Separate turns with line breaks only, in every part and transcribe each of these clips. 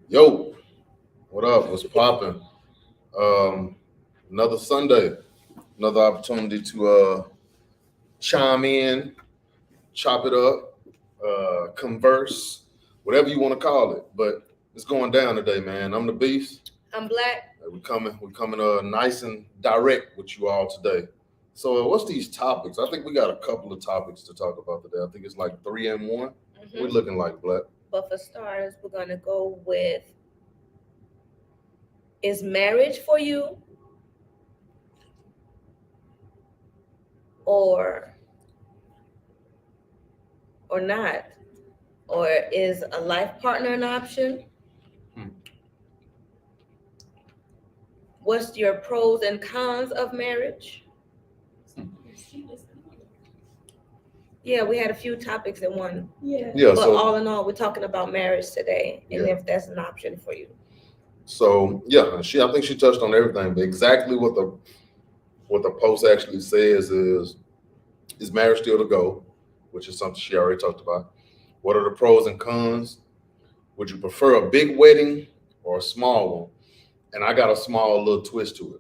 Yo, what up? What's popping? Um, another Sunday, another opportunity to chime in, chop it up, converse, whatever you want to call it. But it's going down today, man. I'm the beast.
I'm Black.
We're coming nice and direct with you all today. So what's these topics? I think we got a couple of topics to talk about today. I think it's like three and one. We're
hmm
looking like Black.
But for starters, we're gonna go with: is marriage for you, or not, or is a life partner an option?
Hmm.
What's your pros and cons of marriage? Yeah, we had a few topics in one.
Yeah.
But
So
all in all, we're talking about marriage today, and
yeah.
if that's an option for you.
So yeah, I think she touched on everything. But exactly what the post actually says is marriage still the goal, which is something she already talked about. What are the pros and cons? Would you prefer a big wedding or a small one? And I got a small little twist to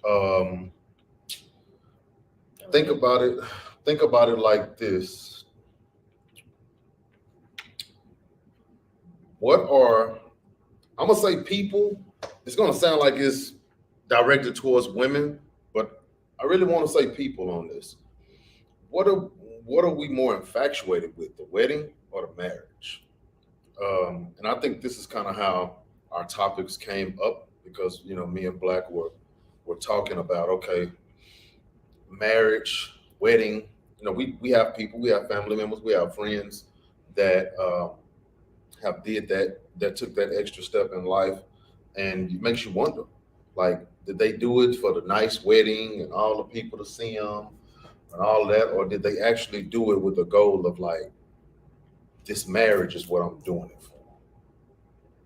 it. Um, think
Okay.
about it. Think about it like this. What are I'm gonna say people? It's gonna sound like it's directed towards women, but I really want to say people on this. What are what are we more infatuated with, the wedding or the marriage? And I think this is kind of how our topics came up because me and Black were talking about okay, marriage, wedding. We have people, we have family members, we have friends that have did that took that extra step in life, and it makes you wonder, like, did they do it for the nice wedding and all the people to see them and all that, or did they actually do it with the goal of like this marriage is what I'm doing it for?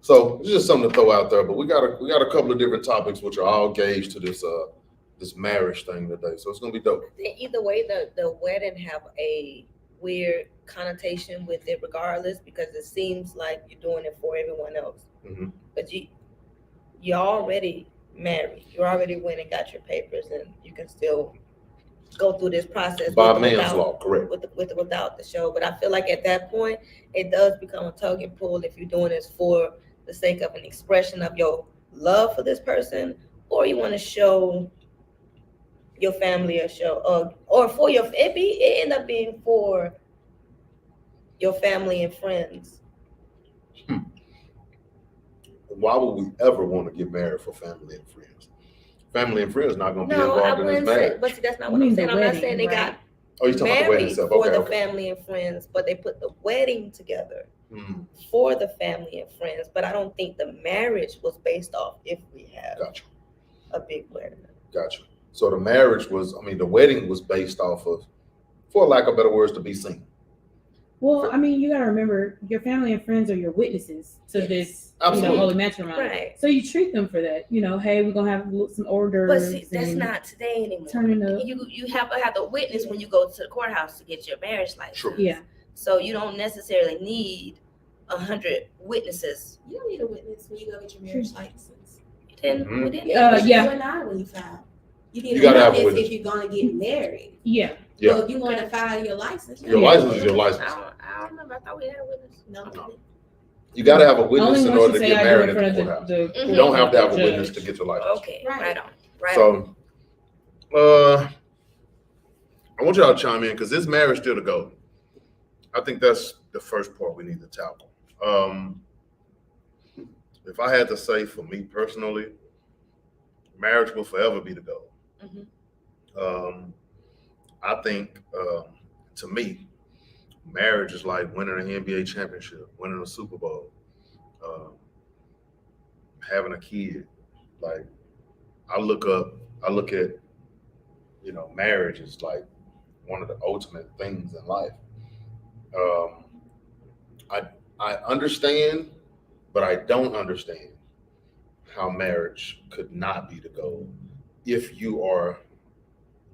So it's just something to throw out there. But we got a couple of different topics which are all gauged to this marriage thing today. So it's gonna be dope.
I think either way, the wedding have a weird connotation with it, regardless, because it seems like you're doing it for everyone else.
Hmm.
But you're already married. You already went and got your papers, and you can still go through this process
By
with or
man's
without
law, correct.
without the show. But I feel like at that point, it does become a tug and pull if you're doing this for the sake of an expression of your love for this person, or you want to show your family a show, or for your it end up being for your family and friends.
Hmm. Why would we ever want to get married for family and friends? Family and friends not going to be
No, I
involved in this
wouldn't say,
marriage.
but see, that's not
You
what I'm
mean
saying.
the
I'm not saying
wedding,
they got
right?
Oh, you talking about the wedding
married
itself?
for
Okay,
the
okay.
family and friends, but they put the wedding together
Hmm.
for the family and friends. But I don't think the marriage was based off if we have
Gotcha,
a big wedding.
gotcha. So the marriage was, I mean, the wedding was based off of, for lack of better words, to be seen.
Well, I mean, you got to remember your family and friends are your witnesses to
Yes.
this,
Absolutely.
holy matrimony.
Right.
So you treat them for that. Hey, we're gonna have some hors
But
d'oeuvres.
see, that's
and
not today anymore.
turning up.
You have to have the witness when you go to the courthouse to get your marriage license.
True.
Yeah.
So you don't necessarily need 100 witnesses.
You don't need a witness when you go get your marriage license.
You didn't.
Mhm.
We didn't.
But
Yeah.
You and I when you file. You need
You
a
gotta have a
witness
witness.
if you're gonna get married.
Yeah.
Yeah.
So if you want to file your license,
Your
Yeah.
license is your license.
I don't remember. I thought we had a witness.
No.
No. You got to have a witness
Only
in
once
order
you
to
say
get
I do
married
in
in
front
the
of
courthouse.
the
Mhm.
You don't have to have a
judge.
witness to get your license.
Okay.
Right.
Right on. Right on.
So, I want y'all to chime in because this marriage still to go. I think that's the first part we need to tackle. If I had to say for me personally, marriage will forever be the goal.
Mhm.
Um, I think, to me, marriage is like winning an NBA championship, winning a Super Bowl, um, having a kid. Like I look at, marriage is like one of the ultimate things in life. Um, I I understand, but I don't understand how marriage could not be the goal if you are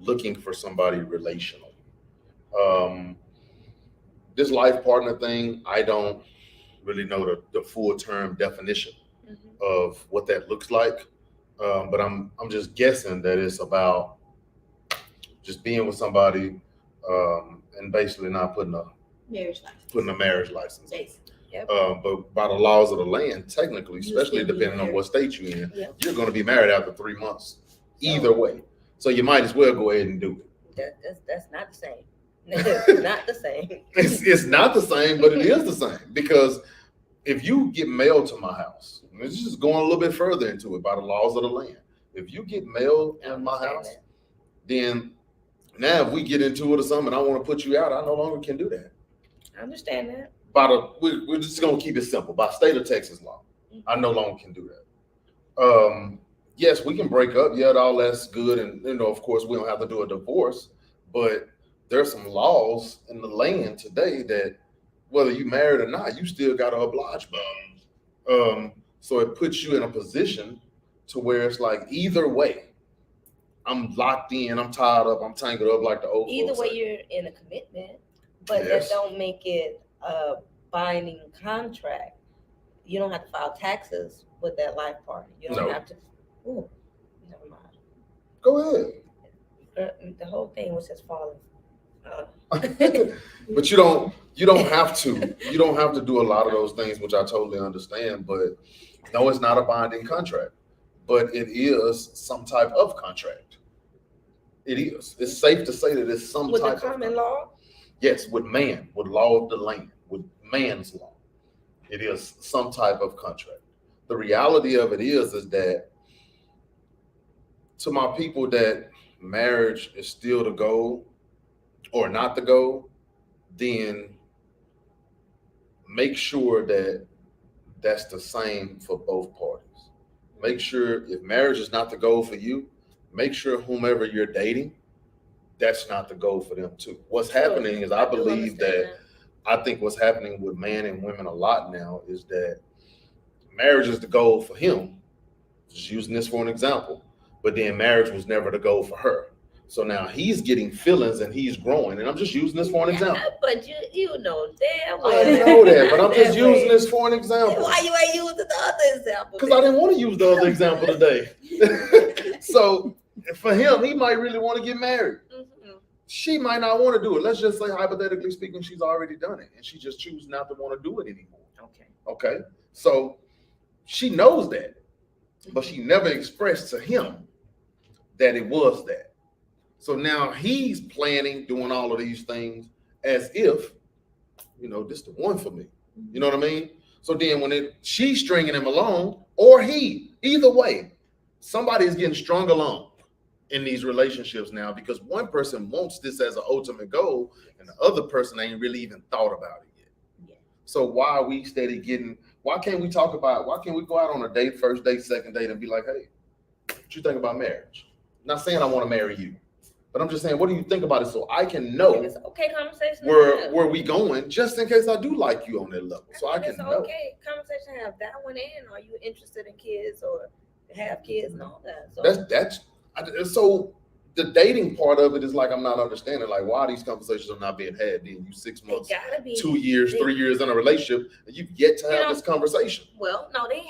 looking for somebody relational. Um, this life partner thing, I don't really know the full term definition
Mhm.
of what that looks like. But I'm just guessing that it's about just being with somebody and basically not putting a
Marriage license.
marriage license.
Basically.
Yep.
But by the laws of the land, technically,
You
especially
still be
depending on
married.
what state you're in,
Yep.
you're going to be married after 3 months, either way. So you might as well go ahead and do it.
That's not the same. It's not the same.
It's not the same, but it is the same, because if you get mail to my house, and it's just going a little bit further into it by the laws of the land. If you get mail
I
in my
understand
house,
that.
then now if we get into it or something, and I want to put you out, I no longer can do that.
I understand that.
We're just gonna keep it simple. By state of Texas law, I no longer can do that. Yes, we can break up. Yeah, all that's good, and of course, we don't have to do a divorce. But there's some laws in the land today that whether you married or not, you still got to oblige by. So it puts you in a position to where it's like either way, I'm locked in, I'm tied up, I'm tangled up, like the old
Either
folks
way,
say.
you're in a commitment, but
Yes.
that don't make it a binding contract. You don't have to file taxes with that life partner. You don't
No.
have to. Ooh, never mind.
Go ahead.
The whole thing was just falling.
But you don't have to do a lot of those things, which I totally understand. But no, it's not a binding contract, but it is some type of contract. It is. It's safe to say that it's some
With the
type of
common
contract.
law,
Yes, with law of the land, with man's law, it is some type of contract. The reality of it is that to my people that marriage is still the goal or not the goal, then make sure that that's the same for both parties. Make sure if marriage is not the goal for you, make sure whomever you're dating, that's not the goal for them too. What's happening is I
do
believe
understand
that I think what's happening with men and women a lot now is that marriage is the goal for him. Just using this for an example, but then marriage was never the goal for her. So now he's getting feelings and he's growing. And I'm just using this for an example.
But you know damn
I
well.
know that, but I'm just
That way.
using this for an example.
Why you ain't using the other example?
Because I didn't want to use the other example today. So for him, he might really want to get married.
Mhm.
She might not want to do it. Let's just say, hypothetically speaking, she's already done it and she just chooses not to want to do it anymore.
Okay.
Okay. So she knows that, but she never expressed to him that it was that. So now he's planning, doing all of these things as if, this the one for me. You know what I mean? So then when she's stringing him along, or he, either way, somebody is getting strung along in these relationships now because one person wants this as an ultimate goal and the other person ain't really even thought about it yet.
Yeah.
So why are we why can't we go out on a date, first date, second date, and be like, hey, what you think about marriage? Not saying I want to marry you, but I'm just saying, what do you think about it so I can know
It's okay conversation. to
where
have.
we going, just in case I do like you on that level, so I can
It's
know.
okay conversation to have that one in. Are you interested in kids or have kids and all that? So
So the dating part of it is like I'm not understanding, like why these conversations are not being had. Then you 6
they
months,
gotta be
2 years, 3 years in a relationship, and you've yet to have this conversation.
Well, no, they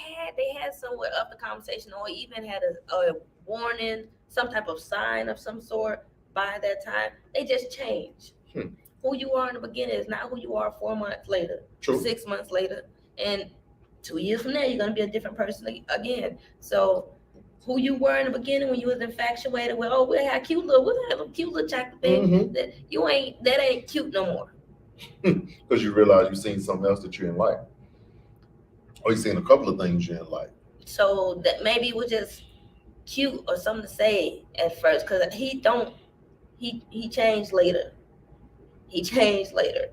had somewhat of the conversation, or even had a warning, some type of sign of some sort by that time. They just change. Who you are in the beginning is not who you are 4 months later,
True.
6 months later, and 2 years from now you're gonna be a different person again. So who you were in the beginning when you was infatuated with, we'll have a cute little chocolate thing. That ain't cute no more.
Because you realize you've seen something else that you didn't like, or you've seen a couple of things you didn't like.
So that maybe it was just cute or something to say at first, because he changed later. He changed later.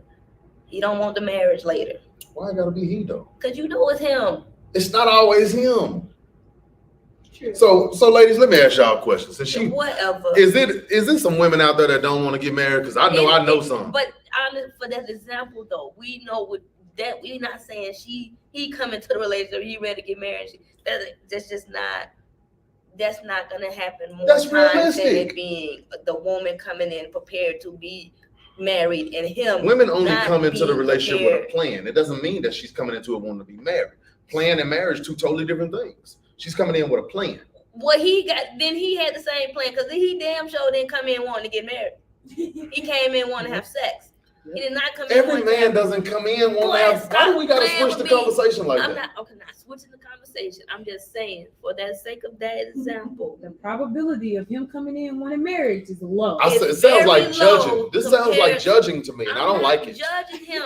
He don't want the marriage later.
Why it gotta be he though?
Because it's him.
It's not always him.
True.
So ladies, let me ask y'all a question. Since
Whatever.
is it some women out there that don't want to get married? Because I know some.
But for that example though, we know with that we're not saying he come into the relationship, he ready to get married. That's not gonna happen more
That's
times than
realistic.
it being the woman coming in prepared to be married and him.
Women only
not
come into the
being
relationship
prepared.
with a plan. It doesn't mean that she's coming into it wanting to be married. Plan and marriage, two totally different things. She's coming in with a plan.
Well, he had the same plan because he damn sure didn't come in wanting to get married. He came in wanting to have sex. He did not come in.
Every man doesn't come in wanting to have. Why do we got to switch the conversation like
I'm
that?
not switching the conversation. I'm just saying, for that sake of that example,
The probability of him coming in wanting marriage is low.
It sounds like
very
judging.
low
This sounds like
compared-
judging to me, and I don't
not
like it.
Judging him.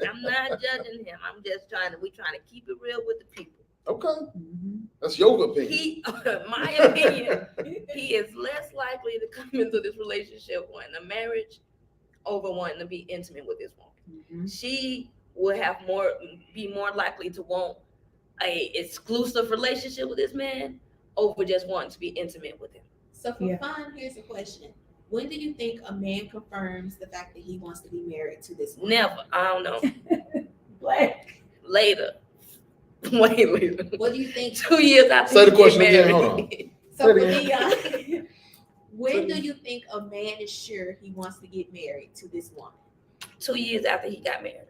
I'm not judging him. I'm just trying to keep it real with the people.
Okay,
Mhm.
that's your opinion.
My opinion, he is less likely to come into this relationship wanting a marriage over wanting to be intimate with this woman.
Mhm.
She will be more likely to want a exclusive relationship with this man over just wanting to be intimate with him.
So for
Yeah.
fun, here's a question. When do you think a man confirms the fact that he wants to be married to this woman?
Never. I don't know.
Blaq.
Later. Way later.
What do you think?
2 years after
Say the
he
question
get
again,
married.
hold on.
So for me, when do you think a man is sure he wants to get married to this woman?
2 years after he got married.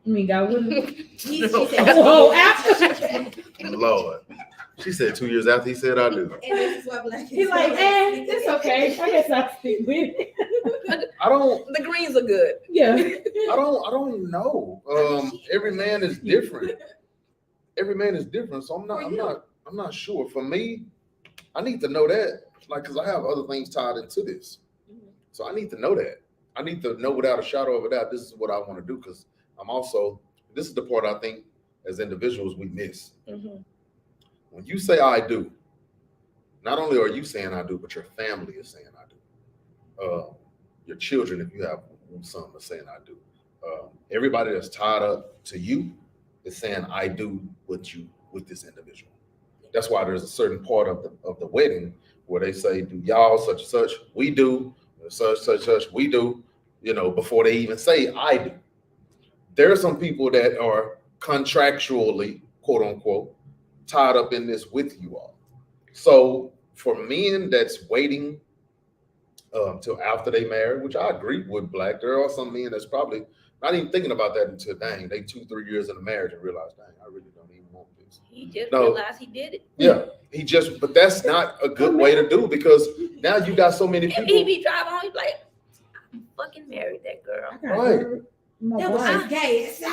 I mean, God wouldn't.
She
No.
said,
Oh, after.
Lord, she said 2 years after he said I do.
and this is what Blaq is
He's like,
saying.
it's okay. I guess I'll stick with it.
I don't.
The greens are good.
Yeah.
I don't know. Every man is different. Every man is different, so I'm not sure. For me, I need to know that, like, because I have other things tied into this. So I need to know that. I need to know without a shadow of a doubt, this is what I want to do, because this is the part I think as individuals we miss.
Mhm.
When you say I do, not only are you saying I do, but your family is saying I do. Your children, if you have some, are saying I do. Everybody that's tied up to you is saying I do with this individual. That's why there's a certain part of the wedding where they say, do y'all such and such, we do, such, we do, before they even say I do. There are some people that are contractually, quote unquote, tied up in this with you all. So for men that's waiting till after they marry, which I agree with Blaq, there are some men that's probably not even thinking about that until they 2-3 years in the marriage and realize, I really don't even want this.
He just realized he did it.
Yeah, but that's not a good way to do, because now you got so many
If
people.
he be driving home, he be like, I fucking married that girl.
Right.
My
That was
wife.
his gas.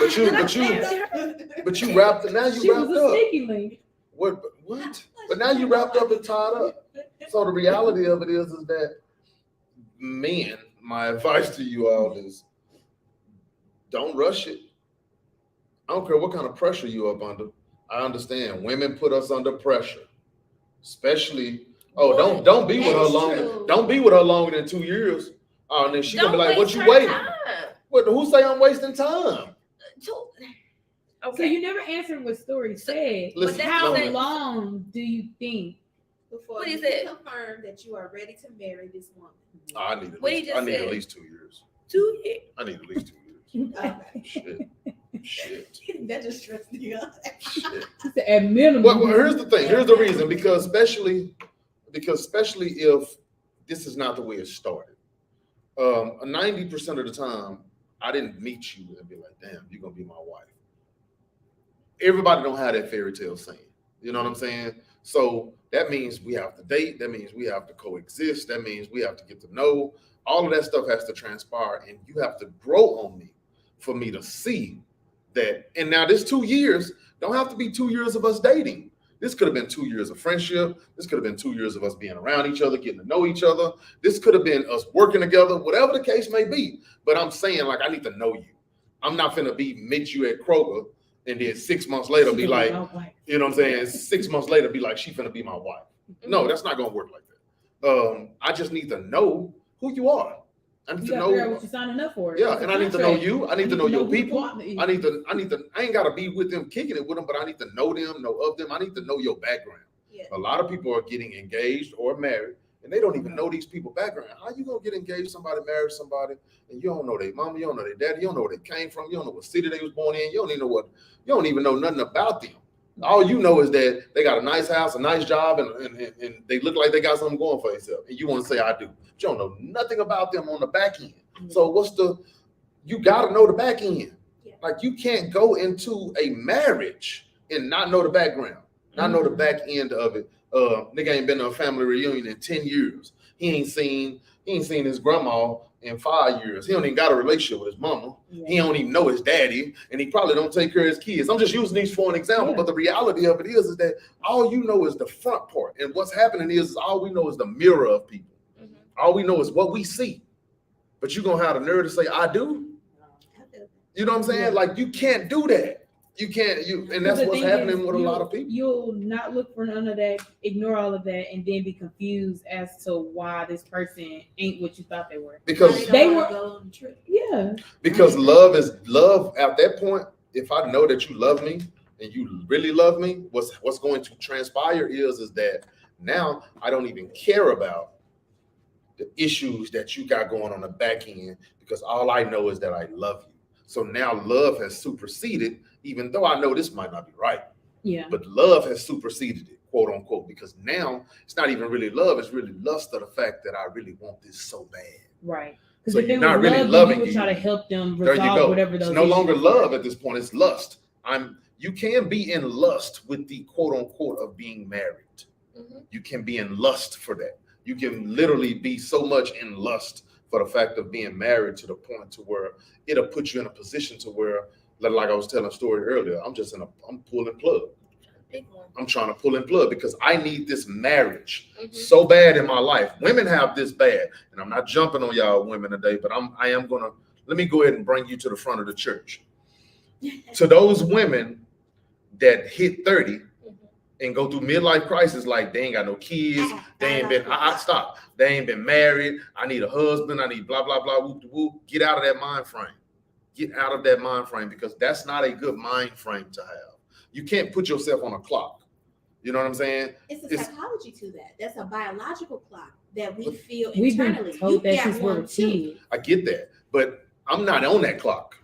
But you wrapped it. Now
She
you
was
wrapped
a
up.
sneaky link.
What? But now you wrapped up and tied up. So the reality of it is that men, my advice to you all is, don't rush it. I don't care what kind of pressure you're up under. I understand women put us under pressure, especially. Oh, don't be with her
That's
longer.
true.
Don't be with her longer than 2 years. And then she gonna be like, "What you
her
waiting?
time.
What? Who say I'm wasting time?"
So you never answered what Story said.
Listen,
How
no.
long do you think?
Before
What
you
is it?
confirm that you are ready to marry this woman.
I need
What he just
at
said.
least 2 years.
2 years.
I need at least 2 years.
Okay.
Shit.
That just stressed me out.
Shit.
At minimum.
Well, here's the thing. Here's the reason. Because especially if this is not the way it started. 90% of the time, I didn't meet you and be like, "Damn, you're gonna be my wife." Everybody don't have that fairy tale saying. You know what I'm saying? So that means we have to date. That means we have to coexist. That means we have to get to know. All of that stuff has to transpire, and you have to grow on me for me to see that. And now this 2 years don't have to be 2 years of us dating. This could have been 2 years of friendship. This could have been 2 years of us being around each other, getting to know each other. This could have been us working together, whatever the case may be. But I'm saying, like, I need to know you. I'm not finna meet you at Kroger and then 6 months later be like, you know what I'm saying? 6 months later be like, she finna be my wife. No, that's not gonna work like that. I just need to know who you are. I need to know
what you're signing up for.
Yeah, and I need to know you. I need to know your
who the
people.
partner is.
I ain't gotta be with them, kicking it with them, but I need to know them, know of them. I need to know your background.
Yeah.
A lot of people are getting engaged or married, and they don't even know these people's background. How you gonna get engaged, somebody marry somebody, and you don't know their mama, you don't know their daddy, you don't know where they came from, you don't know what city they was born in, you don't even know nothing about them. All you know is that they got a nice house, a nice job, and they look like they got something going for themselves. And you want to say, I do. But you don't know nothing about them on the back end. So you got to know the back end.
Yeah.
Like you can't go into a marriage and not know the background, not know the back end of it. Nigga ain't been to a family reunion in 10 years. He ain't seen his grandma in 5 years. He don't even got a relationship with his mama.
Yeah.
He don't even know his daddy, and he probably don't take care of his kids. I'm just using these for an example,
Yeah.
but the reality of it is that all you know is the front part, and what's happening is all we know is the mirror of people.
Mhm.
All we know is what we see. But you're gonna have the nerve to say, I do. You know what I'm saying?
Yeah.
Like you can't do that. You can't. And that's
The
what's
thing
happening
is,
with a lot of people.
You'll not look for none of that, ignore all of that, and then be confused as to why this person ain't what you thought they were.
Because
They
don't
were-
wanna go on the trip.
Yeah.
love is love at that point. If I know that you love me and you really love me, what's going to transpire is that now I don't even care about the issues that you got going on the back end, because all I know is that I love you. So now love has superseded, even though I know this might not be right,
Yeah.
but love has superseded it, quote unquote, because now it's not even really love, it's really lust of the fact that I really want this so bad.
Right. Because
So
if
you're
it
not
was
really
love,
loving
you would
you.
try to help them
There you
resolve
go.
whatever those
It's no longer
issues
love
were.
at this point, it's lust. You can be in lust with the quote unquote of being married.
Mhm.
You can be in lust for that. You can literally be so much in lust for the fact of being married to the point to where it'll put you in a position to where, like I was telling a story earlier, I'm pulling plug.
Big one.
I'm trying to pull in plug because I need this marriage
Mhm.
so bad in my life. Women have this bad, and I'm not jumping on y'all women today, but I am gonna, let me go ahead and bring you to the front of the church. To those women that hit 30 and go through midlife crisis, like they ain't got no kids, they ain't been, stop, they ain't been married, I need a husband, I need blah, blah, blah, whoop, whoop. Get out of that mind frame. Get out of that mind frame, because that's not a good mind frame to have. You can't put yourself on a clock. You know what I'm saying?
It's a psychology to that. That's a biological clock that we feel
We've
internally.
been told
You
that
got
since we were
one too.
kids.
I get that, but I'm not on that clock.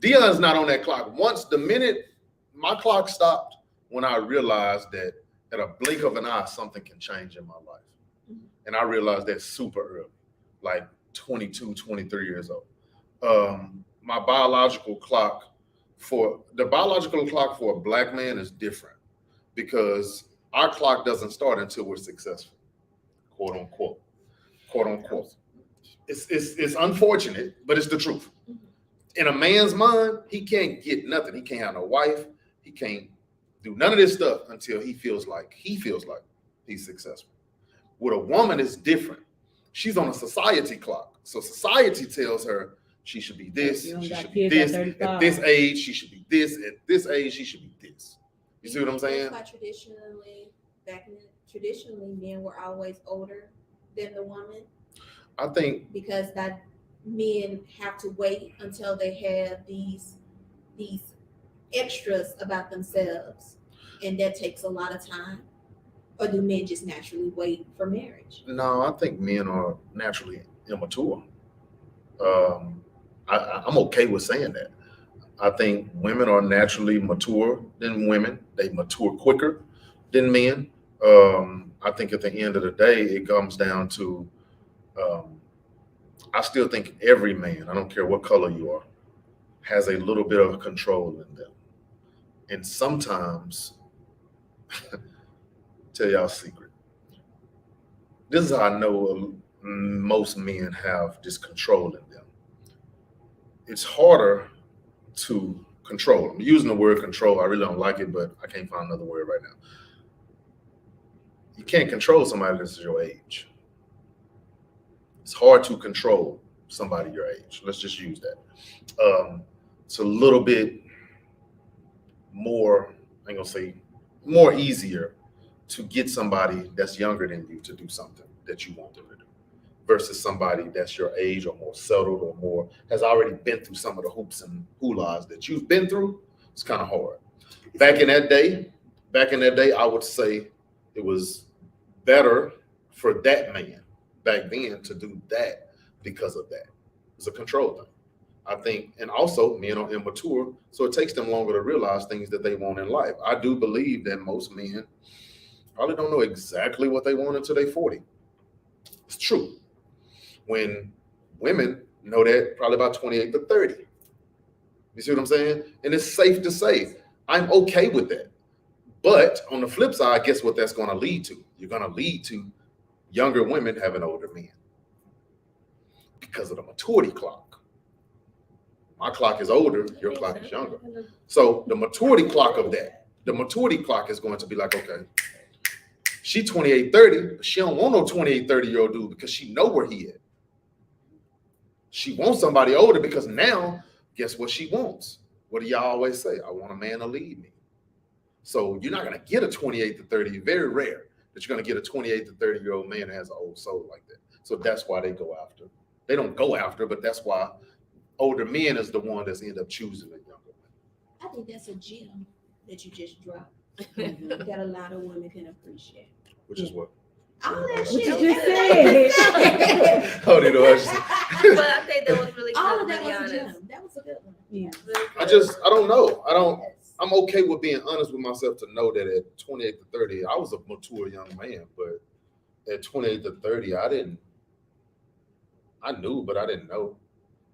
Dion's not on that clock. Once the minute my clock stopped, when I realized that at a blink of an eye, something can change in my life. And I realized that super early, like 22, 23 years old. My biological clock for a Black man is different, because our clock doesn't start until we're successful, quote unquote, quote unquote. It's unfortunate, but it's the truth. In a man's mind, he can't get nothing. He can't have no wife. He can't do none of this stuff until he feels like he's successful. With a woman, it's different. She's on a society clock. So society tells her she should be this,
You don't
she
got
should be
kids at
this,
35.
at this age, she should be this, at this age, she should be this. You see what I'm saying?
That's why traditionally, men were always older than the woman,
I think
because that men have to wait until they have these extras about themselves, and that takes a lot of time. Or do men just naturally wait for marriage?
No, I think men are naturally immature. I'm okay with saying that. I think women are naturally mature than women. They mature quicker than men. I think at the end of the day, it comes down to, I still think every man, I don't care what color you are, has a little bit of control in them. And sometimes, tell y'all a secret. This is how I know most men have this control in them. It's harder to control. I'm using the word control. I really don't like it, but I can't find another word right now. You can't control somebody that's your age. It's hard to control somebody your age. Let's just use that. It's a little bit more, I ain't gonna say more easier to get somebody that's younger than you to do something that you want them to do, versus somebody that's your age or more settled or more has already been through some of the hoops and hoo-las that you've been through. It's kind of hard. Back in that day, I would say it was better for that man back then to do that because of that. It's a control thing. I think, and also men are immature, so it takes them longer to realize things that they want in life. I do believe that most men probably don't know exactly what they want until they're 40. It's true. When women know that probably about 28 to 30. You see what I'm saying? And it's safe to say, I'm okay with that. But on the flip side, guess what that's going to lead to? You're going to lead to younger women having older men because of the maturity clock. My clock is older, your clock is younger. So the maturity clock of that, the maturity clock is going to be like, okay, she 28, 30, but she don't want no 28, 30-year-old dude because she know where he is. She wants somebody older because now, guess what she wants? What do y'all always say? I want a man to lead me. So you're not going to get a 28 to 30, very rare that you're going to get a 28 to 30-year-old man that has an old soul like that. So that's why they go after. They don't go after, but that's why older men is the one that's end up choosing the younger women.
I think that's a gem that you just dropped that a lot of women can appreciate.
Which is what?
All that
What
shit.
you just said.
Oh, you know,
But I think that was really
All
good,
of that
to be
was a
honest.
gem. That was a good one.
Yeah.
Really
I
good.
don't know. I'm okay with being honest with myself to know that at 28 to 30, I was a mature young man, but at 28 to 30, I knew, but I didn't know.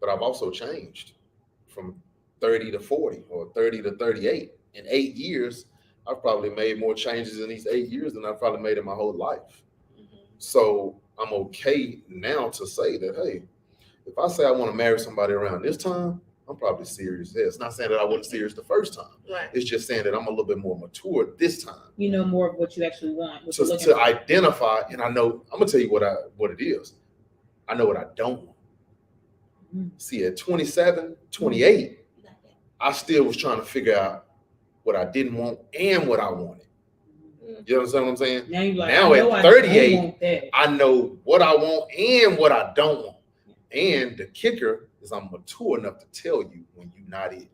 But I've also changed from 30 to 40 or 30 to 38. In 8 years, I've probably made more changes in these 8 years than I've probably made in my whole life. So I'm okay now to say that, hey, if I say I want to marry somebody around this time, I'm probably serious. Yeah, it's not saying that I wasn't serious the first time.
Right.
It's just saying that I'm a little bit more mature this time.
You know more of what you actually want. What you're looking
To
for.
identify, and I know, I'm gonna tell you what it is. I know what I don't want. See, at 27, 28, I still was trying to figure out what I didn't want and what I wanted. You understand what I'm saying?
Now you're like,
Now
I know
at
I don't
38,
want that.
I know what I want and what I don't want. And the kicker is I'm mature enough to tell you when you're not it.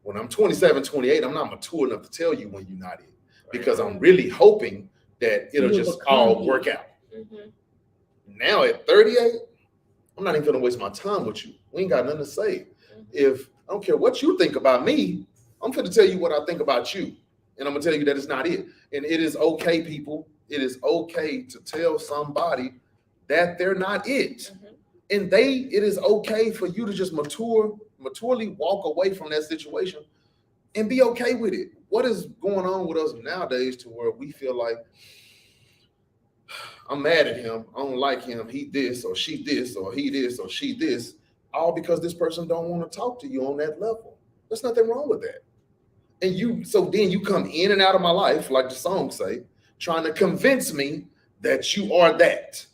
When I'm 27, 28, I'm not mature enough to tell you when you're not it. Because I'm really hoping that it'll
You'll
just
become
all
it.
work out. Now at 38, I'm not even gonna waste my time with you. We ain't got nothing to say. If I don't care what you think about me, I'm gonna tell you what I think about you. And I'm gonna tell you that it's not it. And it is okay, people. It is okay to tell somebody that they're not it. And it is okay for you to just maturely walk away from that situation and be okay with it. What is going on with us nowadays to where we feel like I'm mad at him, I don't like him, he this or she this or he this or she this, all because this person don't want to talk to you on that level. There's nothing wrong with that. And then you come in and out of my life, like the song say, trying to convince me that you are that.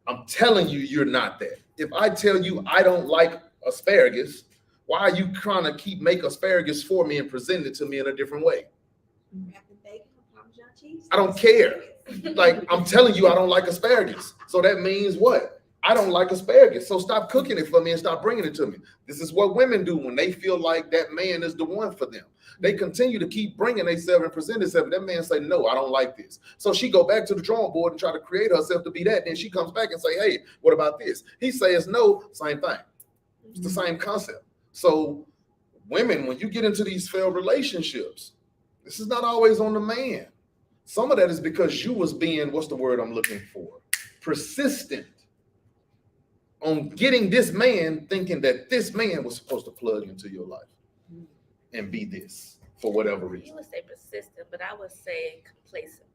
I'm telling you, you're not that. If I tell you I don't like asparagus, why are you trying to make asparagus for me and present it to me in a different way? I don't care. Like, I'm telling you I don't like asparagus. So that means what? I don't like asparagus. So stop cooking it for me and stop bringing it to me. This is what women do when they feel like that man is the one for them. They continue to keep bringing themselves and present themselves. That man say, no, I don't like this. So she go back to the drawing board and try to create herself to be that. Then she comes back and say, hey, what about this? He says no, same thing. It's the same concept. So women, when you get into these failed relationships, this is not always on the man. Some of that is because you was being, what's the word I'm looking for? Persistent on getting this man, thinking that this man was supposed to plug into your life and be this for whatever reason.
You would say persistent, but I would say complacent.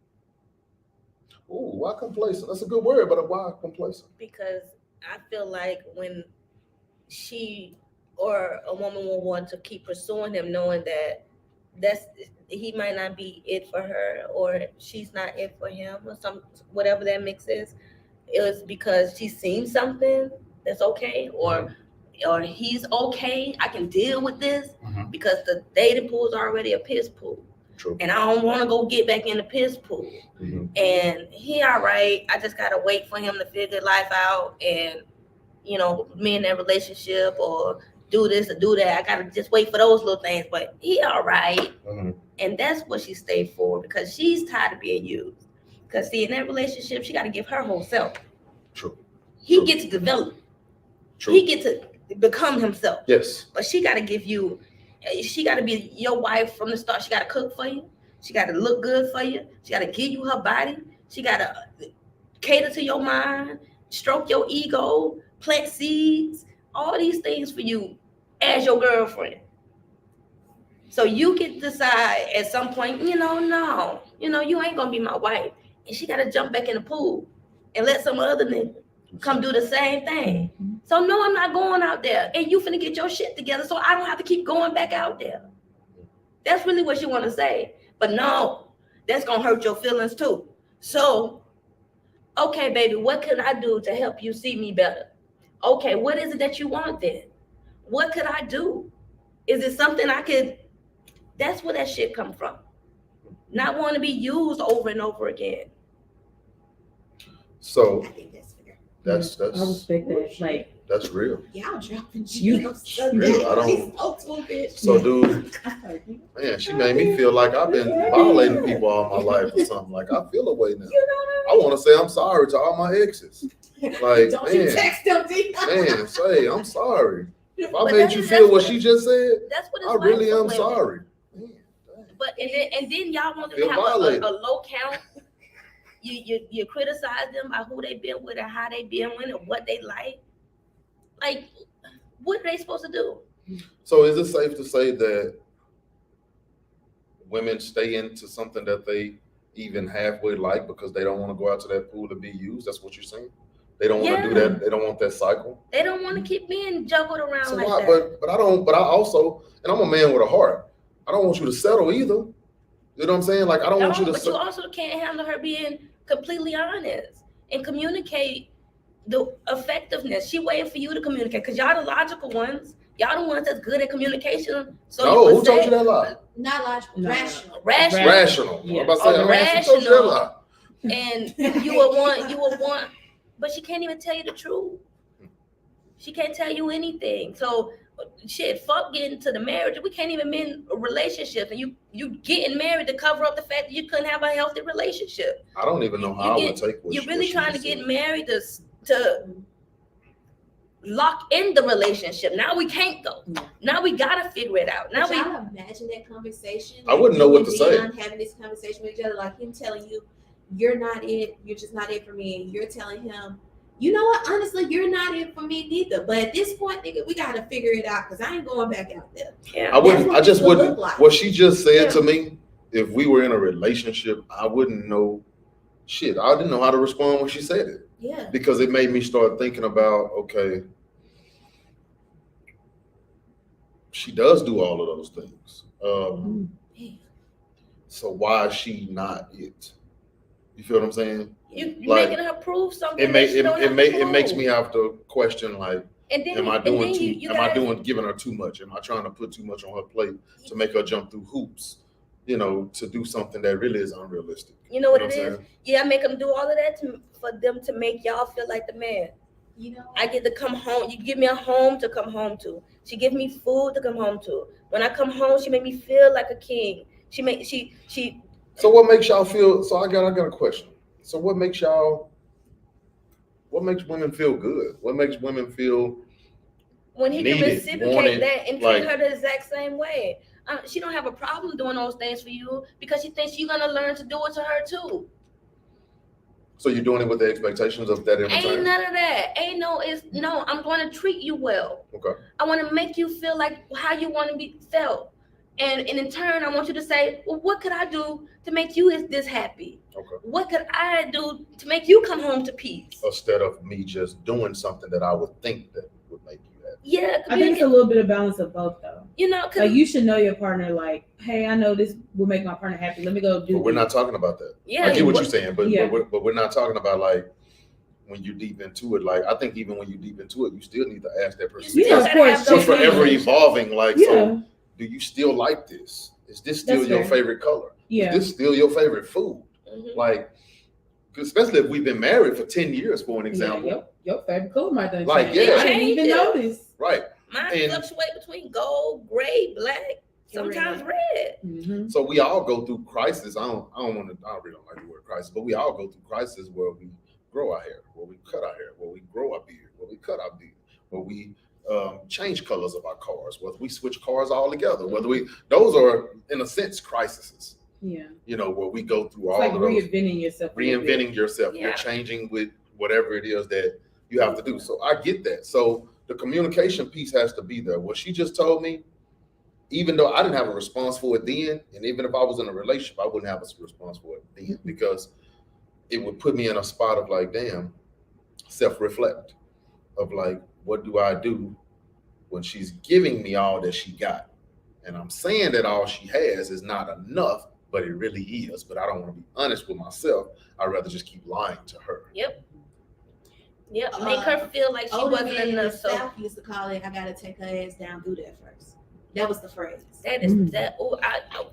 Oh, why complacent? That's a good word, but why complacent?
Because I feel like when she or a woman will want to keep pursuing him, knowing that he might not be it for her, or she's not it for him, or whatever that mix is, it was because she's seen something that's okay, or he's okay. I can deal with this because the dating pool is already a piss pool.
True.
And I don't want to go get back in the piss pool. And he all right. I just gotta wait for him to figure life out and me in that relationship or do this or do that. I gotta just wait for those little things. But he all right. And that's what she stayed for, because she's tired of being used. Because see, in that relationship, she gotta give her whole self.
True.
He gets to develop.
True.
He get to become himself.
Yes.
But she got to give you, she got to be your wife from the start. She got to cook for you. She got to look good for you. She got to give you her body. She got to cater to your mind, stroke your ego, plant seeds, all these things for you as your girlfriend. So you can decide at some point, no, you ain't gonna be my wife. And she gotta jump back in the pool and let some other nigga come do the same thing. So no, I'm not going out there. And you finna get your shit together so I don't have to keep going back out there. That's really what you wanna say. But no, that's gonna hurt your feelings too. So, okay, baby, what can I do to help you see me better? Okay, what is it that you want then? What could I do? Is it something I could? That's where that shit come from. Not want to be used over and over again.
So
I think that's fair.
that's
I respect that. Like,
that's real.
Y'all dropping
You-
Real. I don't. So, dude, man, she made me feel like I've been violating people all my life or something. Like I feel away now. I want to say I'm sorry to all my exes. Like,
Don't you
man,
text them, D?
man, say I'm sorry. If I
But
made
that's-
you
that's
feel what
what-
she just said,
That's what it's
I
like
really
for
am
women.
sorry. Man, dang.
But and then y'all want them
Feel
to have
violated.
a low count. You criticize them by who they been with and how they been with and what they like. Like, what are they supposed to do?
So is it safe to say that women stay into something that they even halfway like because they don't want to go out to that pool to be used? That's what you're saying? They don't want to do
Yeah.
that. They don't want that cycle.
They don't want to keep being juggled around
So
like
why?
that.
But I also, and I'm a man with a heart. I don't want you to settle either. You know what I'm saying? Like I don't want you to.
But you also can't handle her being completely honest and communicate the effectiveness. She waiting for you to communicate because y'all the logical ones. Y'all the ones that's good at communication. So
No,
you
who told you that lie?
Not logical,
No.
rational.
Rational.
Rational.
Yeah.
I'm about to say,
Oh,
who told you that
rational.
lie?
And you would want, but she can't even tell you the truth. She can't tell you anything. So shit, fuck getting to the marriage. We can't even mend a relationship, and you getting married to cover up the fact that you couldn't have a healthy relationship.
I don't even know how I would take what
You're
she-
really
what she
trying to
just
get
said.
married to lock in the relationship. Now we can't go. Now we gotta figure it out. Now
But
we
y'all imagine that conversation.
I wouldn't know
you
what
and
to say.
Dion having this conversation with each other, like him telling you, "You're not it. You're just not it for me," and you're telling him, "You know what? Honestly, you're not it for me neither. But at this point, nigga, we gotta figure it out because I ain't going back out there."
yeah.
I wouldn't.
That's what
I just
this would
wouldn't.
look like.
What she just said
Yeah.
to me, if we were in a relationship, I wouldn't know. Shit, I didn't know how to respond when she said it
Yeah.
because it made me start thinking about, okay, she does do all of those things. So why is she not it? You feel what I'm saying?
You
Like,
making her prove something.
It may
that she
it,
don't
it
have
may
to
it makes
prove.
me have to question, like,
And then
am I
and
doing
then
too?
you
Am I
guys-
doing giving her too much? Am I trying to put too much on her plate to make her jump through hoops? You know, to do something that really is unrealistic.
You know what it
I'm
is?
saying?
Yeah, I make them do all of that for them to make y'all feel like the man.
You know.
I get to come home. You give me a home to come home to. She give me food to come home to. When I come home, she make me feel like a king. She.
So what makes y'all feel? So I got a question. So what makes women feel good? What makes women feel?
When he can
Needed,
reciprocate
wanted,
that and
like-
treat her the exact same way. She don't have a problem doing those things for you because she thinks you're gonna learn to do it to her too.
So you're doing it with the expectations of that in
Ain't
return?
none of that. No. I'm going to treat you well.
Okay.
I want to make you feel like how you want to be felt, and in turn, I want you to say, well, what could I do to make you this happy?
Okay.
What could I do to make you come home to peace?
Instead of me just doing something that I would think that would make you happy.
Yeah,
I think it's a little bit of balance of both, though.
cause
Like you should know your partner. Like, hey, I know this will make my partner happy. Let me go do.
But we're
this.
not talking about that.
yeah,
I get what you're saying, but
Yeah.
but we're not talking about like when you're deep into it. Like I think even when you're deep into it, you still need to ask that person.
You
Yeah,
still
of
gotta
course.
have
So
those
forever
conversations.
evolving. Like,
Yeah.
so do you still like this? Is this still
That's
your
fair.
favorite color?
Yeah.
Is this still your favorite food?
Mhm.
Like, especially if we've been married for 10 years, for an example.
Yeah, your favorite color might done
Like,
changed.
yeah.
I didn't even
Change it.
notice.
Right.
Mine
And-
fluctuate between gold, gray, black, sometimes red.
Mm-hmm.
So we all go through crisis. I really don't like the word crisis, but we all go through crisis where we grow our hair, where we cut our hair, where we grow our beard, where we cut our beard, where we change colors of our cars, whether we switch cars altogether, whether those are in a sense crises.
Yeah.
You know, where we go through
It's
all
like
of those,
reinventing yourself.
reinventing yourself.
Yeah.
You're changing with whatever it is that you have to do. So I get that. So the communication piece has to be there. What she just told me, even though I didn't have a response for it then, and even if I was in a relationship, I wouldn't have a response for it then, because it would put me in a spot of like, damn, self-reflect of like, what do I do when she's giving me all that she got? And I'm saying that all she has is not enough, but it really is. But I don't want to be honest with myself. I'd rather just keep lying to her.
Yep. Make her feel like she
Older
wasn't
men in the
enough. So
South used to call it, I gotta take her ass down, do that first. That was the phrase.
that is that. Oh,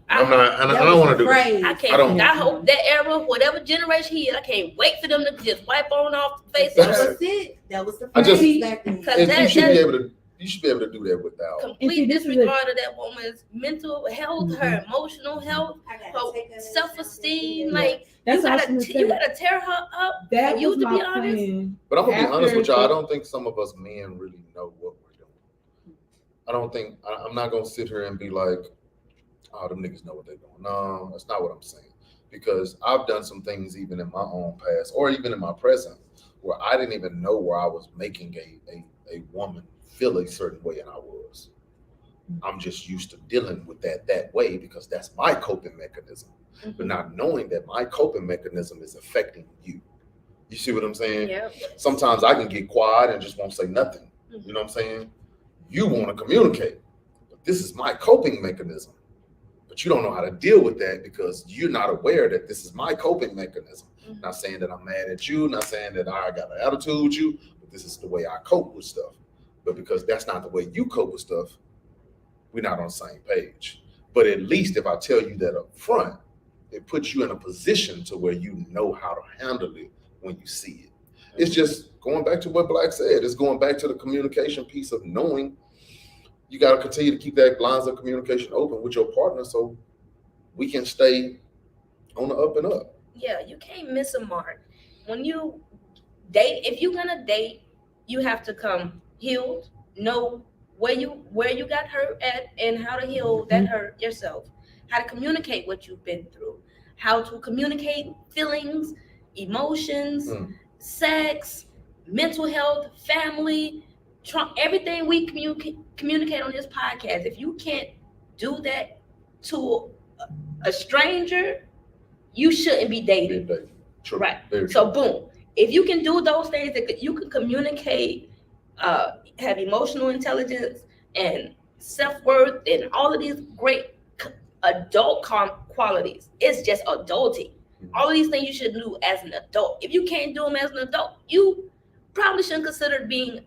I'm not. I
That
don't
was
want
the
to do that.
phrase.
I
I
can't.
don't-
I hope that era, whatever generation he is, I can't wait for them to just wipe on off the face
That
of her.
was it. That was the
I
phrase
just-
back then.
Cause
And
that-
you should
that-
be able to. You should be able to do that without.
Complete
this is a-
disregard of that woman's mental health, her emotional health,
I gotta
her
take her ass down,
self-esteem.
do that.
Like
That's
you
what I
gotta,
was gonna
you
say.
gotta tear her up.
That
for you
was
to
my
be honest.
plan.
But I'm gonna be
After
honest with y'all. I
the-
don't think some of us men really know what we're doing. I don't think. I'm not gonna sit here and be like, "Oh, them niggas know what they're doing." No, that's not what I'm saying. Because I've done some things even in my own past, or even in my present, where I didn't even know where I was making a woman feel a certain way, and I was. I'm just used to dealing with that way because that's my coping mechanism. But not knowing that my coping mechanism is affecting you. You see what I'm saying?
Yeah.
Sometimes I can get quiet and just won't say nothing. You know what I'm saying? You want to communicate, but this is my coping mechanism. But you don't know how to deal with that because you're not aware that this is my coping mechanism. Not saying that I'm mad at you, not saying that I got an attitude with you, but this is the way I cope with stuff. But because that's not the way you cope with stuff, we're not on the same page. But at least if I tell you that up front, it puts you in a position to where you know how to handle it when you see it. It's just going back to what Blaq said. It's going back to the communication piece of knowing you got to continue to keep that lines of communication open with your partner so we can stay on the up and up.
Yeah, you can't miss a mark. When you date, if you're gonna date, you have to come healed, know where you got hurt at and how to heal that hurt yourself, how to communicate what you've been through, how to communicate feelings, emotions, sex, mental health, family, everything we communicate on this podcast. If you can't do that to a stranger, you shouldn't be dating.
True.
Right.
Very
So
true.
boom, if you can do those things, that you can communicate, have emotional intelligence and self-worth and all of these great adult qualities. It's just adulting. All of these things you should do as an adult. If you can't do them as an adult, you probably shouldn't consider being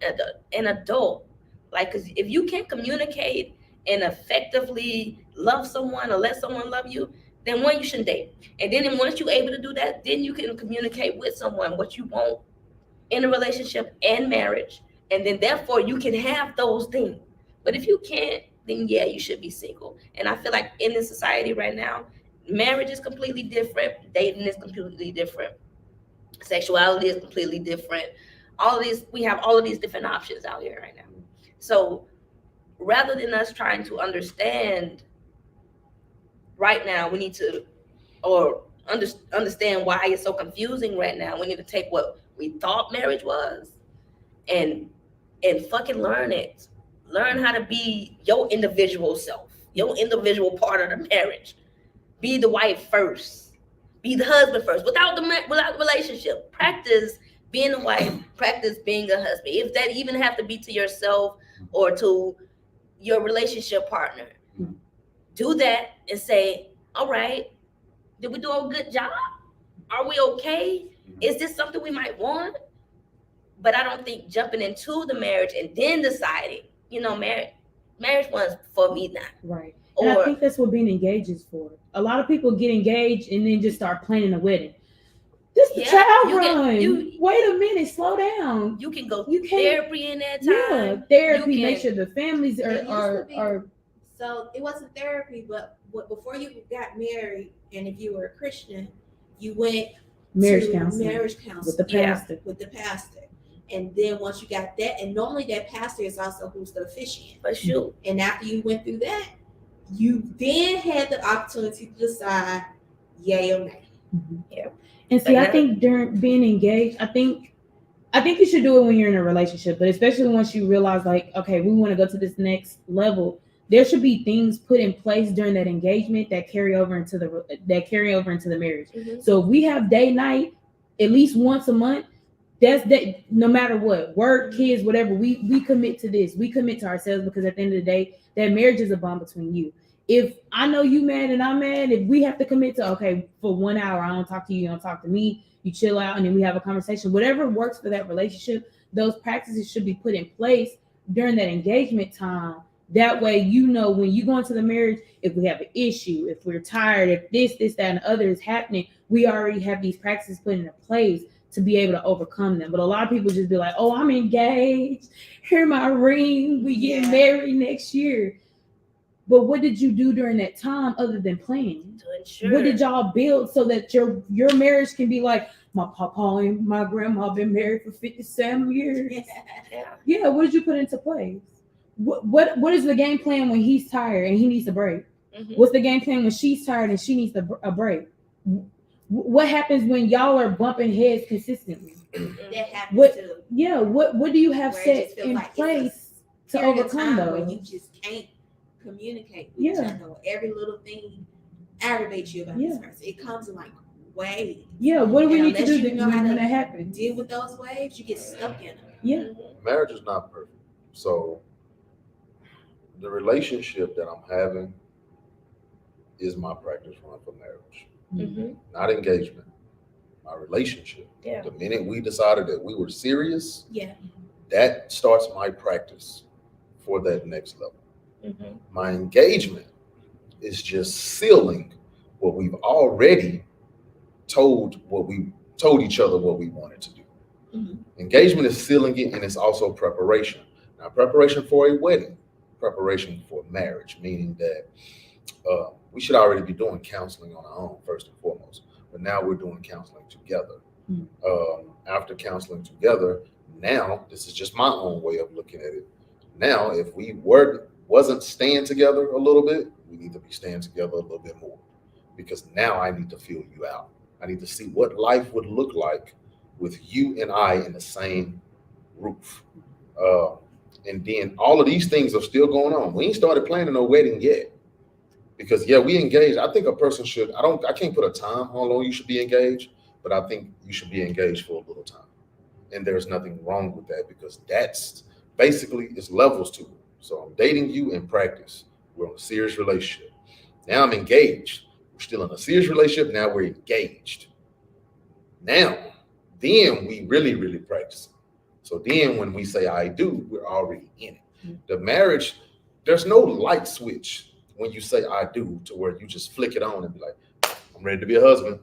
an adult. Like, cause if you can't communicate and effectively love someone or let someone love you, then one, you shouldn't date. And then once you're able to do that, then you can communicate with someone what you want in a relationship and marriage. And then therefore you can have those things. But if you can't, then yeah, you should be single. And I feel like in this society right now, marriage is completely different, dating is completely different, sexuality is completely different. All of these, we have all of these different options out here right now. So rather than us trying to understand right now, we need to, or understand why it's so confusing right now. We need to take what we thought marriage was and fucking learn it. Learn how to be your individual self, your individual part of the marriage. Be the wife first. Be the husband first. Without the relationship, practice being a wife. Practice being a husband. If that even have to be to yourself or to your relationship partner, do that and say, "All right, did we do a good job? Are we okay? Is this something we might want?" But I don't think jumping into the marriage and then deciding, marriage was for me now.
Right. And I think that's what being engaged is for. A lot of people get engaged and then just start planning a wedding. This is the child run. Wait a minute, slow down.
You can go through therapy in that time.
Yeah, therapy. Make sure the families are.
So it wasn't therapy, but before you got married, and if you were a Christian, you went
marriage
to
counseling
marriage counseling
with the pastor.
With the pastor. And then once you got that, and normally that pastor is also who's the officiant.
For sure.
And after you went through that, you then had the opportunity to decide yay or nay.
Yeah.
And see, I think during being engaged, I think you should do it when you're in a relationship, but especially once you realize, like, okay, we want to go to this next level, there should be things put in place during that engagement that carry over into the marriage.
Mhm.
So if we have date night at least once a month, that's that. No matter what, work, kids, whatever, we commit to this. We commit to ourselves, because at the end of the day, that marriage is a bond between you. If I know you mad and I'm mad, if we have to commit to, okay, for 1 hour, I don't talk to you, you don't talk to me, you chill out, and then we have a conversation, whatever works for that relationship, those practices should be put in place during that engagement time. That way, you know, when you go into the marriage, if we have an issue, if we're tired, if this, that, and the other is happening, we already have these practices put into place to be able to overcome them. But a lot of people just be like, oh, I'm engaged, here my ring, we get married next year. But what did you do during that time other than planning?
To ensure.
What did y'all build so that your marriage can be like, my papa and my grandma been married for 57 years? Yeah, what did you put into place? What is the game plan when he's tired and he needs a break?
Mhm.
What's the game plan when she's tired and she needs a break? What happens when y'all are bumping heads consistently?
That happens too.
Yeah, what do you have
Where it
set
just feels
in
like
place to
period of
overcome
time where
those?
you just can't communicate with each other. Every little thing aggravates you about this person. It comes in like waves.
Yeah, what do we need to do
you know how
when
to
that happens?
deal with those waves, you get stuck in them.
Yeah.
Marriage is not perfect. So the relationship that I'm having is my practice run for marriage.
Mhm.
Not engagement. My relationship.
Yeah.
The minute we decided that we were serious,
Yeah.
that starts my practice for that next level.
Mhm.
My engagement is just sealing what we've already told each other what we wanted to do.
Mhm.
Engagement is sealing it, and it's also preparation. Now, preparation for a wedding, preparation for marriage, meaning that we should already be doing counseling on our own first and foremost, but now we're doing counseling together. After counseling together, now this is just my own way of looking at it. Now, if we wasn't staying together a little bit, we need to be staying together a little bit more, because now I need to feel you out. I need to see what life would look like with you and I in the same roof. And then all of these things are still going on. We ain't started planning no wedding yet, because we engaged. I think a person should. I can't put a time how long you should be engaged, but I think you should be engaged for a little time. And there's nothing wrong with that, because that's basically it's levels to it. So I'm dating you in practice. We're in a serious relationship. Now I'm engaged. We're still in a serious relationship. Now we're engaged. Now, then we really, really practice. So then when we say I do, we're already in it. The marriage, there's no light switch when you say I do to where you just flick it on and be like, I'm ready to be a husband.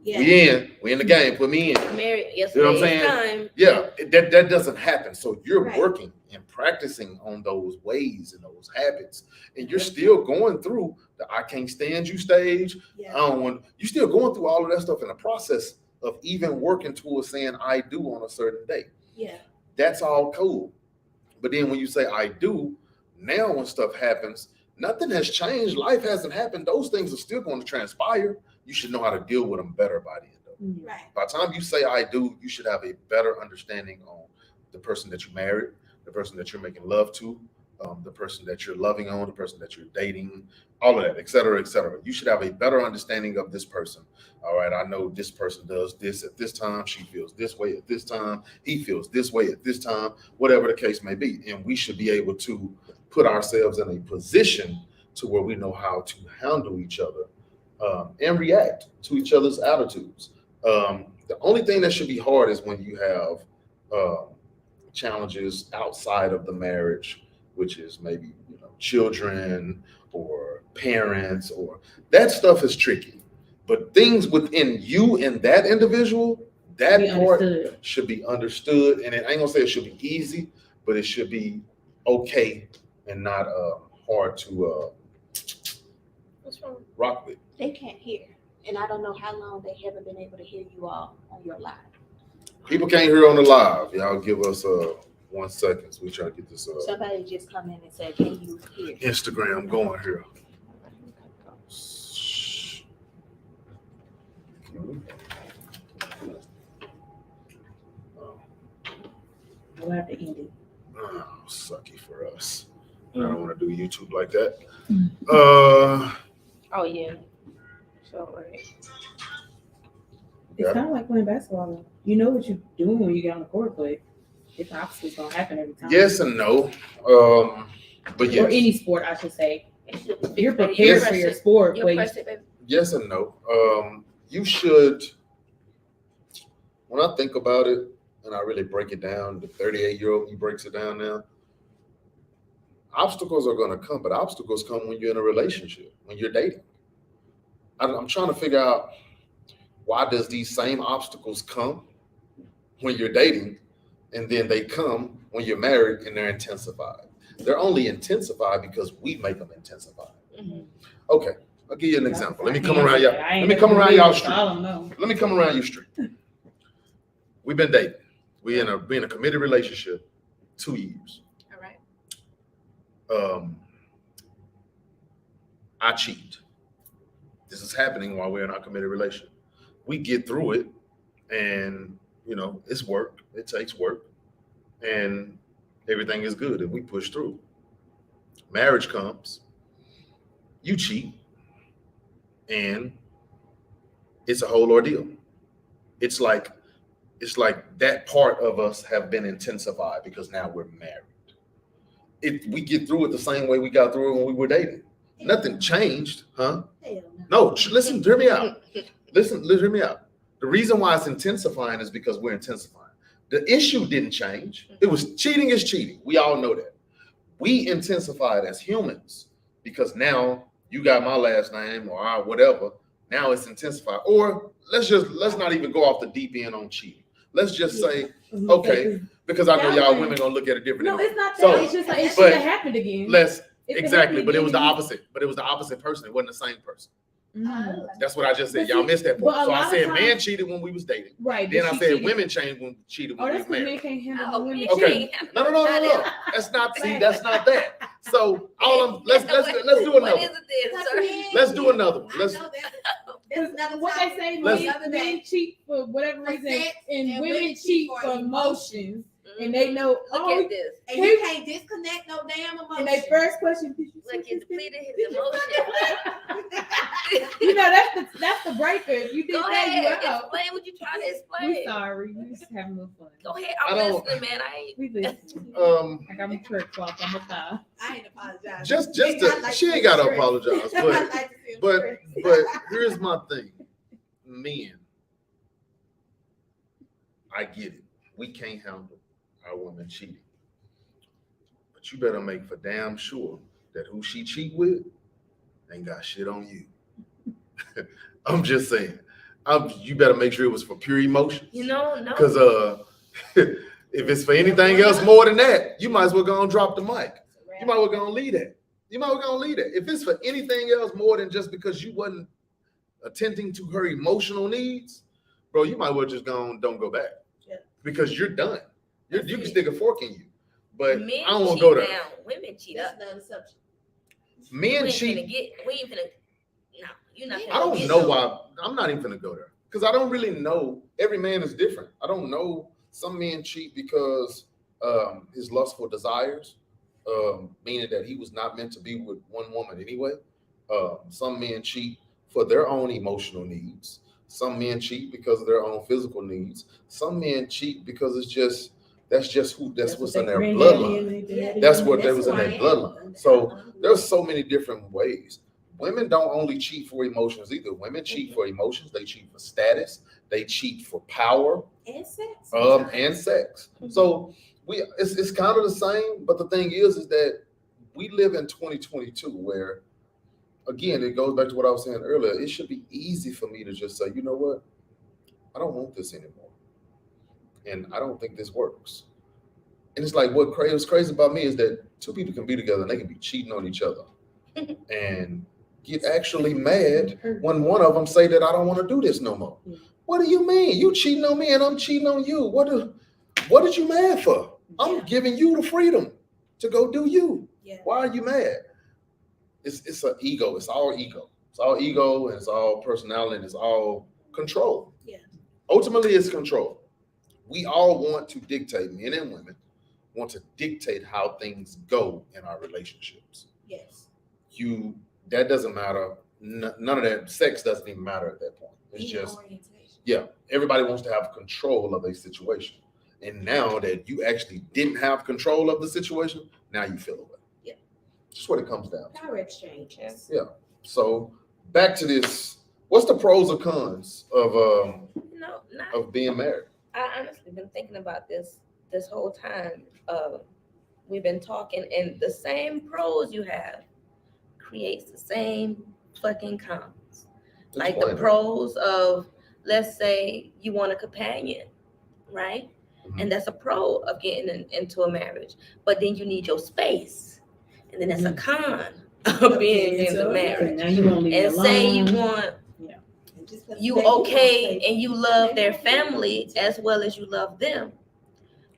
Yeah.
We in the game, put me in.
Married,
You know what I'm saying?
time.
Yeah, that doesn't happen. So you're working and practicing on those ways and those habits, and you're still going through the I can't stand you stage.
Yeah.
I don't want. You're still going through all of that stuff in the process of even working towards saying I do on a certain day.
Yeah.
That's all cool. But then when you say I do, now when stuff happens, nothing has changed. Life hasn't happened. Those things are still going to transpire. You should know how to deal with them better by the end of it.
Right.
By the time you say I do, you should have a better understanding on the person that you married, the person that you're making love to, the person that you're loving on, the person that you're dating, all of that, et cetera, et cetera. You should have a better understanding of this person. All right, I know this person does this at this time. She feels this way at this time. He feels this way at this time, whatever the case may be. And we should be able to put ourselves in a position to where we know how to handle each other and react to each other's attitudes. The only thing that should be hard is when you have challenges outside of the marriage, which is maybe children or parents, or that stuff is tricky. But things within you and that individual, that part should be understood. And I ain't gonna say it should be easy, but it should be okay and not hard to rock with.
They can't hear, and I don't know how long they haven't been able to hear you all on your live.
People can't hear on the live. Y'all give us 1 second. So we try to get this
Somebody just come in and said, "Can you hear?"
Instagram going here.
We'll have to end it.
Oh, sucky for us. I don't want to do YouTube like that.
Oh yeah. So right.
It's
Yeah.
kind of like playing basketball. You know what you're doing when you get on the court, but it's obviously gonna happen every time.
Yes and no. But yes.
Or any sport, I should say. You're prepared
Yes.
for your sport,
You're
but
pressing, baby.
Yes and no. You should. When I think about it, and I really break it down, the 38-year-old he breaks it down now. Obstacles are going to come, but obstacles come when you're in a relationship, when you're dating. I'm trying to figure out, why does these same obstacles come when you're dating, and then they come when you're married and they're intensified? They're only intensified because we make them intensified.
Mhm.
Okay, I'll give you an example. Let me come
I
around y'all.
ain't
Let me come around y'all
so
street.
I don't know.
Let me come around your street. We've been dating. We in a committed relationship 2 years.
All right.
I cheat. This is happening while we're in our committed relationship. We get through it, and it's work. It takes work, and everything is good, and we push through. Marriage comes. You cheat, and it's a whole ordeal. It's like that part of us have been intensified because now we're married. We get through it the same way we got through it when we were dating. Nothing changed, huh?
Hell
No, listen, hear me out. Listen, hear me out. The reason why it's intensifying is because we're intensifying. The issue didn't change. It was cheating is cheating. We all know that. We intensified as humans because now you got my last name or whatever. Now it's intensified. Or let's not even go off the deep end on cheating. Let's just say, okay, because I know y'all women gonna look at it differently.
No, it's not that.
So,
it's just like it
but
should have happened again.
Exactly, but it was the opposite. But it was the opposite person. It wasn't the same person.
Mhm.
That's what I just said.
But
Y'all
see,
missed that
but
part.
a
So I
lot of
said
times-
man cheated when we was dating.
Right.
Then
but
I
she
said
cheated.
women cheated
Oh,
when we
that's
was
because men
married.
can't handle
Oh,
the women.
men
Okay.
cheat.
No. That's not. See, that's not that. So let's do
What
another.
is it then, sir?
Let's do another one.
I
Let's.
know that's another
What they say,
Let's-
men cheat for whatever
For
reason,
sex,
and
and
women cheat for emotions. And
Mhm.
they know,
Look
oh,
at this.
And you can't disconnect no damn emotion.
and their first question, did you
Look,
see
he
this?
depleted his emotion.
You know, that's the breaker. If you did
Go
that,
ahead.
you out.
Explain what you trying to
We
explain.
sorry. We just having a little fun.
Go ahead.
I
I'm
don't-
listening, man. I ain't.
We listen. I got my trick cloth on my thigh.
I ain't apologize.
Just
I
to,
like
she
to
ain't got to
see him
apologize,
stress. I
but
like to see him
but
stress.
but here's my thing, men. I get it. We can't handle our woman cheating, but you better make for damn sure that who she cheat with ain't got shit on you. I'm just saying. You better make sure it was for pure emotions.
No.
Because if it's for anything else more than that, you might as well go and drop the mic. You might as well go and leave that. If it's for anything else more than just because you wasn't attending to her emotional needs, bro, you might as well just don't go back.
Yeah.
Because you're done. You can
it.
stick a fork in you. But
Men
I don't want
cheat
to go there.
down. Women cheat
That's
up.
another subject.
We
Men
ain't
cheat.
finna get. We ain't finna. No, you're not. Finna
I don't
get
know
no-
why. I'm not even gonna go there because I don't really know. Every man is different. I don't know. Some men cheat because his lustful desires, meaning that he was not meant to be with one woman anyway. Some men cheat for their own emotional needs. Some men cheat because of their own physical needs. Some men cheat because that's what's in their bloodline. That's what was in their bloodline. So there's so many different ways. Women don't only cheat for emotions either. Women cheat for emotions. They cheat for status. They cheat for power.
And sex.
And sex. So it's kind of the same. But the thing is that we live in 2022 where, again, it goes back to what I was saying earlier. It should be easy for me to just say, you know what? I don't want this anymore. And I don't think this works. And it's like what's crazy about me is that two people can be together and they can be cheating on each other and get actually mad when one of them say that I don't want to do this no more. What do you mean? You cheating on me and I'm cheating on you. What did you mad for? I'm
Yeah.
giving you the freedom to go do you.
Yeah.
Why are you mad? It's an ego. It's all ego. It's all ego and it's all personality and it's all control.
Yeah.
Ultimately, it's control. We all want to dictate, men and women want to dictate how things go in our relationships.
Yes.
That doesn't matter. None of that. Sex doesn't even matter at that point. It's
Even
just,
orientation.
yeah, everybody wants to have control of a situation. And now that you actually didn't have control of the situation, now you feel away.
Yeah.
Just what it comes down to.
Power exchanges.
Yeah. So back to this. What's the pros or cons of
No, not.
of being married?
I honestly been thinking about this whole time. We've been talking, and the same pros you have creates the same fucking cons. Like the
Explain it.
pros of, let's say you want a companion, right?
Mhm.
And that's a pro of getting into a marriage. But then you need your space, and then that's a con of being in the
And
marriage.
now you won't leave me
And say you
alone.
want
And just 'cause
you
they don't
okay
say-
and you love their family as well as you love them,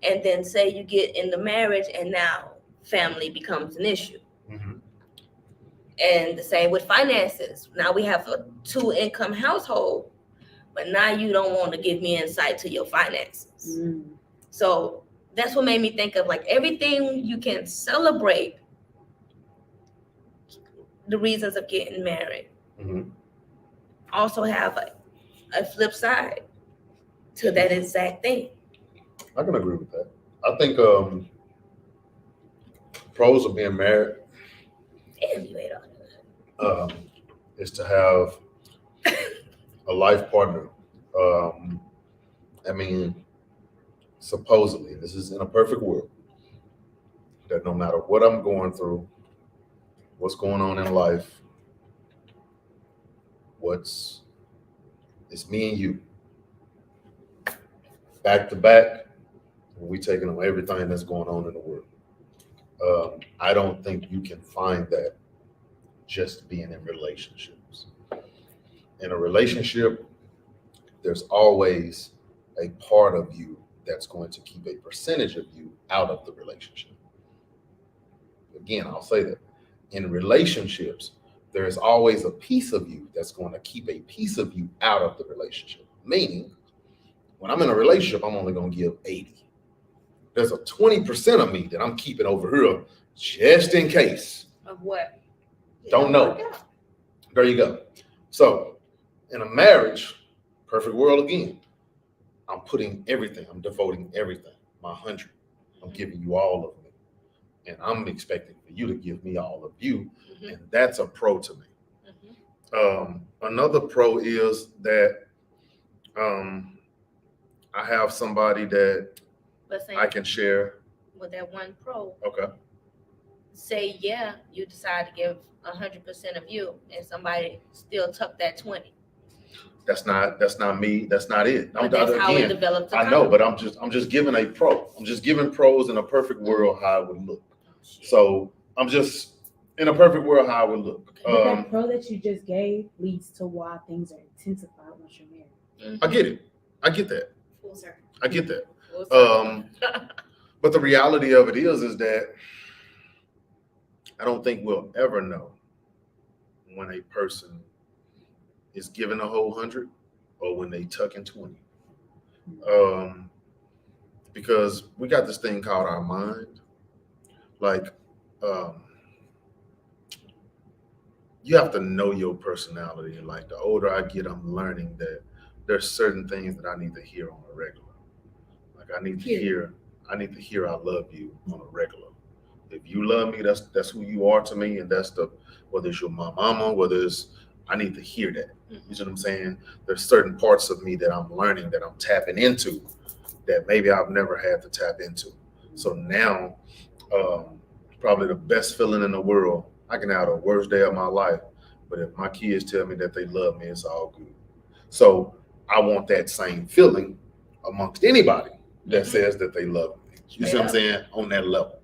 and then say you get in the marriage and now family becomes an issue.
Mhm.
And the same with finances. Now we have a 2-income household, but now you don't want to give me insight to your finances.
Mm.
So that's what made me think of, like, everything you can celebrate the reasons of getting married
Mhm.
also have a flip side to that exact thing.
I can agree with that. I think pros of being married
Damn, you ate all that.
is to have a life partner. I mean, supposedly, this is in a perfect world, that no matter what I'm going through, what's going on in life, it's me and you. Back to back, we taking on everything that's going on in the world. I don't think you can find that just being in relationships. In a relationship, there's always a part of you that's going to keep a percentage of you out of the relationship. Again, I'll say that. In relationships, there's always a piece of you that's going to keep a piece of you out of the relationship. Meaning, when I'm in a relationship, I'm only going to give 80. There's a 20% of me that I'm keeping over here just in case.
Of what?
Don't know. There you go. So in a marriage, perfect world again, I'm putting everything, I'm devoting everything, my 100. I'm giving you all of me. And I'm expecting for you to give me all of you.
Mhm.
And that's a pro to me.
Mhm.
Another pro is that I have somebody that
But say
I can share.
with that one pro,
Okay.
say you decide to give 100% of you, and somebody still took that 20.
That's not me. That's not it.
But that's how it
Again,
develops.
I know, but I'm just giving a pro. I'm just giving pros in a perfect world how it would look. So I'm just in a perfect world how it would look.
But that pro that you just gave leads to why things are intensified once you're married.
I get it. I get that.
Full circle.
I get that.
Mhm.
But the reality of it is that I don't think we'll ever know when a person is given a whole 100 or when they tuck in 20. Because we got this thing called our mind. Like, you have to know your personality. And like the older I get, I'm learning that there's certain things that I need to hear on a regular. Like I need to hear I love you on a regular. If you love me, that's who you are to me, and that's whether it's your mama, whether it's I need to hear that. You see what I'm saying? There's certain parts of me that I'm learning, that I'm tapping into, that maybe I've never had to tap into. So now, probably the best feeling in the world. I can have the worst day of my life, but if my kids tell me that they love me, it's all good. So I want that same feeling amongst anybody that says that they love me. You see what I'm saying? On that level.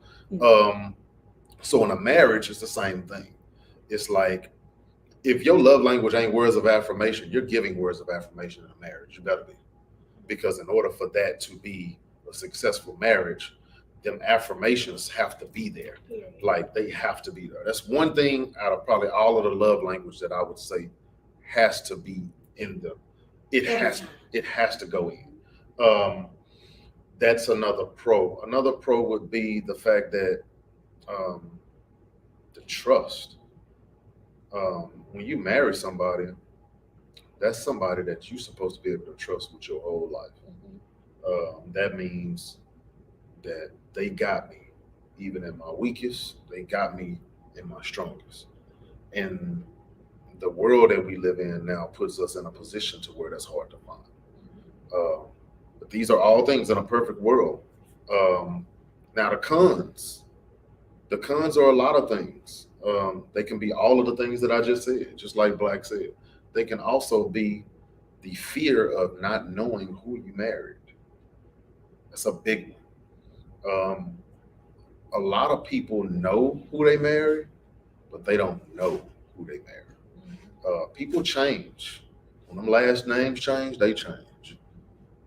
So in a marriage, it's the same thing. It's like if your love language ain't words of affirmation, you're giving words of affirmation in a marriage. You better be. Because in order for that to be a successful marriage, them affirmations have to be there. Like they have to be there. That's one thing out of probably all of the love language that I would say has to be in them. It has to go in. That's another pro. Another pro would be the fact that the trust. When you marry somebody, that's somebody that you're supposed to be able to trust with your whole life. That means that they got me, even in my weakest, they got me in my strongest. And the world that we live in now puts us in a position to where that's hard to find. But these are all things in a perfect world. Now the cons are a lot of things. They can be all of the things that I just said, just like Blaq said. They can also be the fear of not knowing who you married. That's a big one. A lot of people know who they marry, but they don't know who they marry. People change. When them last names change, they change.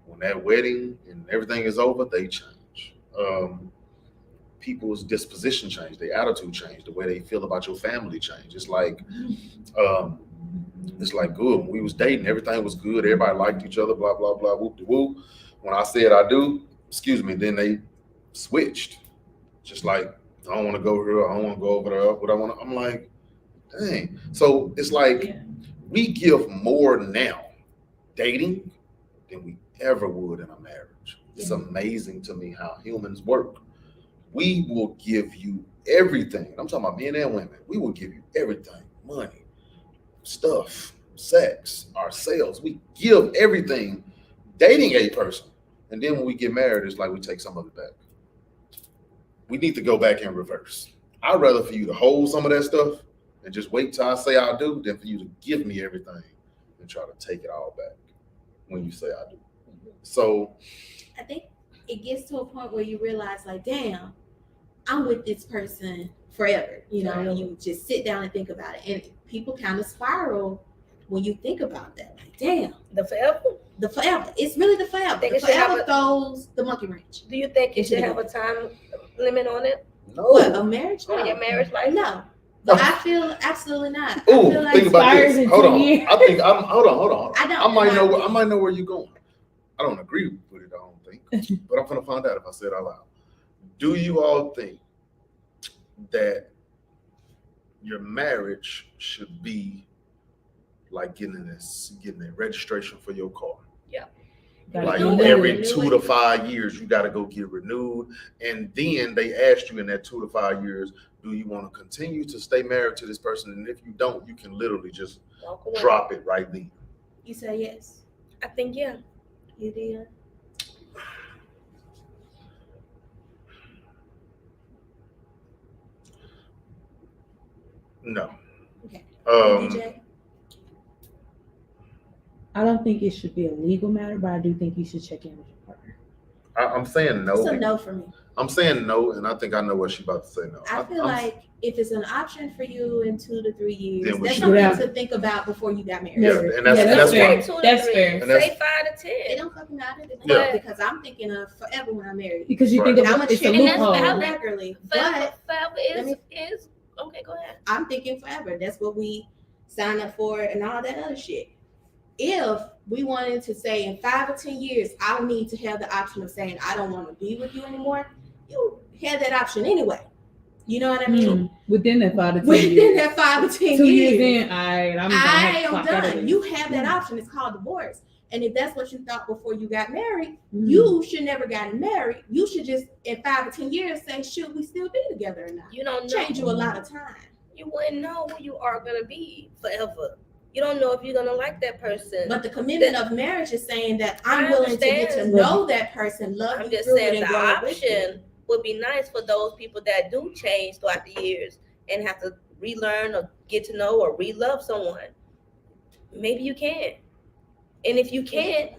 When that wedding and everything is over, they change. People's disposition change, their attitude change, the way they feel about your family change. It's like good. When we was dating, everything was good. Everybody liked each other, blah, blah, blah, whoop de whoop. When I said I do, then they switched. Just like, I don't want to go here, I don't want to go over there, but I'm like, dang. So it's like we give more now dating than we ever would in a marriage. It's amazing to me how humans work. We will give you everything. I'm talking about men and women. We will give you everything. Money, stuff, sex, ourselves. We give everything dating a person. And then when we get married, it's like we take some of it back. We need to go back in reverse. I'd rather for you to hold some of that stuff and just wait till I say I do than for you to give me everything and try to take it all back when you say I do. So
I think it gets to a point where you realize, like, damn, I'm with this person forever. You know, and you just sit down and think about it. And people kind of spiral when you think about that. Like, damn.
The forever?
The forever. It's really the forever.
Think
The
it should have
forever throws the monkey wrench.
Do you think it should have a time limit on it?
no.
What, a marriage?
On your marriage life?
No. But I feel absolutely not. I
Ooh,
feel like
think about
expires
this.
in
Hold
2
on.
years.
I think hold on.
I don't.
I might know where you're going. I don't agree with it, I don't think. But I'm gonna find out if I say it out loud. Do you all think that your marriage should be like getting a registration for your car? Like every 2 to 5 years, you got to go get renewed. And then they asked you in that 2 to 5 years, do you want to continue to stay married to this person? And if you don't, you can literally just drop it right then.
You say yes.
I think, yeah.
You did.
No.
Okay.
Um,
I don't think it should be a legal matter, but I do think you should check in with your partner.
I'm saying no.
It's a no for me.
I'm saying no, and I think I know what she's about to say no.
I feel like if it's an option for you in 2 to 3 years,
Then we
that's
should.
something
Yeah.
to think about before you got married.
Yeah, and that's
fair.
why.
2 to
That's
3.
fair.
And that's-
Say 5 to 10.
It don't fucking matter
Yeah.
because I'm thinking of forever when I'm married.
Because you
Right.
think
And I'm
about
a
it's a
chick
And that's
loophole.
valid.
regularly,
Forever,
but
forever
let
is okay. Go ahead.
I'm thinking forever. That's what we signed up for and all that other shit. If we wanted to say in 5 or 10 years, I'll need to have the option of saying I don't want to be with you anymore. You had that option anyway. You know what I mean?
Within that 5 to 10
Within
years.
that 5 or 10
2
years,
years in, I'm
I am
clock out of
done.
this.
You have that option. It's called divorce. And if that's what you thought before you got married,
Mm.
you should never gotten married. You should just in 5 or 10 years say, should we still be together or not?
You don't know.
Change you a lot of time.
You wouldn't know who you are gonna be forever. You don't know if you're gonna like that person.
But the commitment of marriage is saying that I'm
I
willing to get to
understand.
know that person, love
I'm
you
just
through it,
saying
and
the
grow with you.
option would be nice for those people that do change throughout the years and have to relearn or get to know or re-love someone. Maybe you can. And if you can't,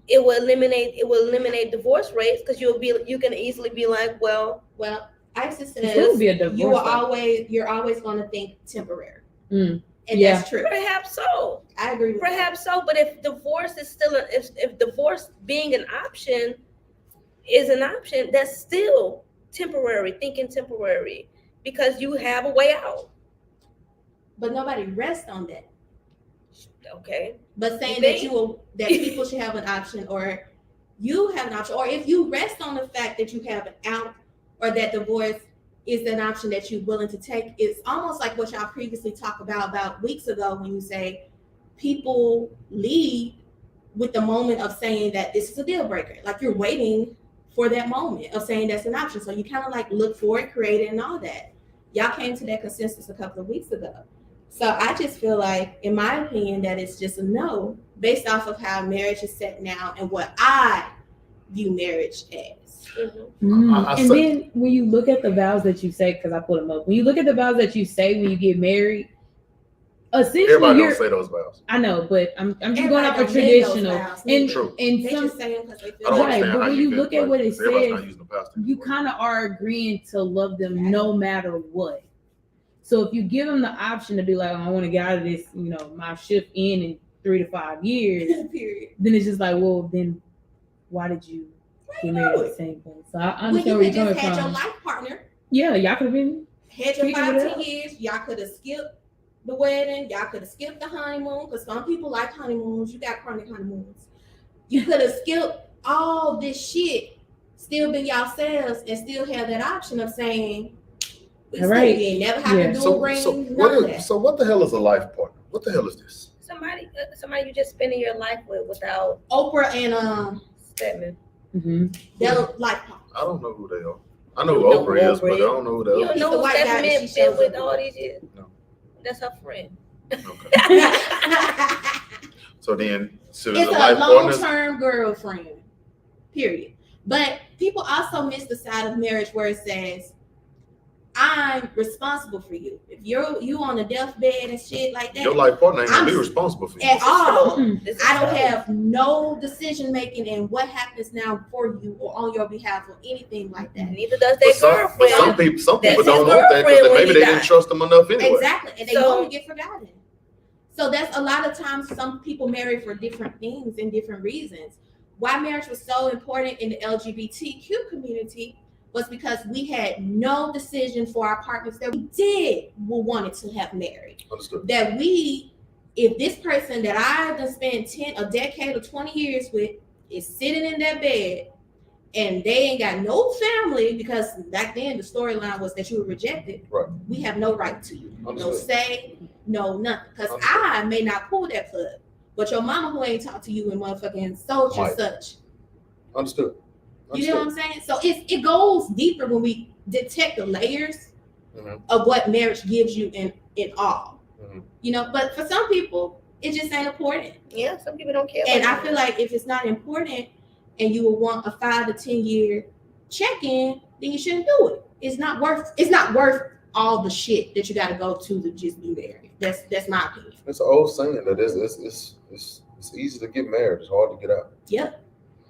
it will eliminate divorce rates because you can easily be like, well,
Well, ISIS
It's gonna
says
be a divorce.
you're always going to think temporary. And
Yeah.
that's true.
Perhaps so.
I agree with that.
Perhaps so. But if divorce is still if divorce being an option is an option, that's still temporary. Thinking temporary because you have a way out.
But nobody rests on that.
Okay.
But saying
You
that
think?
that people should have an option, or you have an option, or if you rest on the fact that you have an out, or that divorce is an option that you're willing to take, it's almost like what y'all previously talked about weeks ago when you say people lead with the moment of saying that this is a deal breaker. Like you're waiting for that moment of saying that's an option. So you kind of like look for it, create it, and all that. Y'all came to that consensus a couple of weeks ago. So I just feel like, in my opinion, that it's just a no based off of how marriage is set now and what I view marriage as.
I
And
say-
then when you look at the vows that you say, because I put them up, when you look at the vows that you say when you get married, essentially
Everybody
you're,
don't say those vows.
I know, but I'm just
Everybody
going off of
don't make those
traditional.
vows,
And
True.
and
They
some,
just say them because they
I
feel
don't
Right,
understand
but
how
when
you
you
can,
look at what it
everybody's
says,
not using the pastor.
you kind of are agreeing to love them no matter what. So if you give them the option to be like, I want to get out of this, my shift in 3 to 5 years,
period.
then it's just like, well, then why did you get married at the same place? So I
When
understand
you
where
had
you're
just
coming
had your
from.
life partner,
Yeah, y'all could have been.
had your
Figure it
5-10
out.
years, y'all could have skipped the wedding, y'all could have skipped the honeymoon, because some people like honeymoons. You got chronic honeymoons. You could have skipped all this shit, still been yourselves, and still have that option of saying, we
All
still
right.
you ain't never have
Yeah.
to do a
So,
ring,
so
none
what
of
is,
that.
so what the hell is a life partner? What the hell is this?
Somebody you just spending your life with without
Oprah and
Stedman.
Mm-hmm.
their life partner.
I don't know who they are. I know who
You know
Oprah
who
is, but I
Oprah
don't know who the
You
other
don't
He's
know
the
who
white guy that
Stedman
she
been
shows
with
up
all
with.
these years.
No.
That's her friend.
Okay. So then, so
It's
the
a
life partners.
long-term girlfriend, period. But people also miss the side of marriage where it says, I'm responsible for you. If you on a deathbed and shit like that,
Your life partner ain't gonna be
I'm-
responsible for you.
at all,
This is
I don't
true.
have no decision making in what happens now for you or on your behalf or anything like that.
Neither does
But
their
some
girlfriend.
people
That's
don't
his
want that because
girlfriend when
maybe
he
they didn't
died.
trust them enough anyway.
Exactly, and they
So-
want to get forgotten. So that's a lot of times some people marry for different things and different reasons. Why marriage was so important in the LGBTQ community was because we had no decision for our partners that we wanted to have married.
Understood.
That if this person that I've done spent a decade or 20 years with is sitting in that bed and they ain't got no family, because back then the storyline was that you were rejected.
Right.
We have no right to you. No
Understood.
say, no nothing. Because
Understood.
I may not pull that plug, but your mama who ain't talked to you in motherfucking such and
Right.
such.
Understood.
You know what I'm saying? So it goes deeper when we detect the layers
Mhm.
of what marriage gives you in all.
Mhm.
But for some people, it just ain't important.
Yeah, some people don't care.
And
about
I feel like if it's not important and you will want a 5 to 10 year check-in, then you shouldn't do it. It's not worth all the shit that you gotta go to just be married. That's my opinion.
It's an old saying that it's easy to get married. It's hard to get out.
Yep.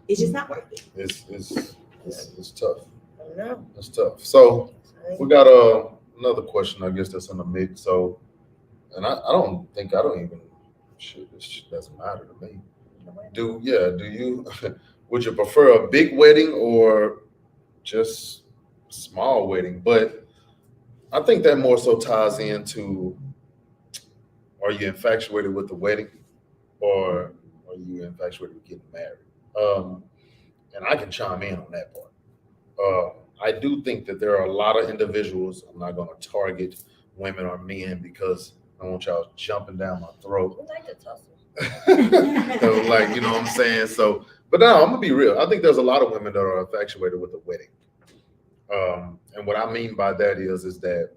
It's just not worth it.
It's tough.
No.
It's tough. So we got another question, I guess, that's in the mix. So, and I don't even shit. This shit doesn't matter to me. Do you would you prefer a big wedding or just small wedding? But I think that more so ties into, are you infatuated with the wedding or are you infatuated with getting married? And I can chime in on that part. I do think that there are a lot of individuals, I'm not going to target women or men because I don't want y'all jumping down my throat.
We like to tussle.
So, like, you know what I'm saying? So, but no, I'm gonna be real. I think there's a lot of women that are infatuated with the wedding. And what I mean by that is that,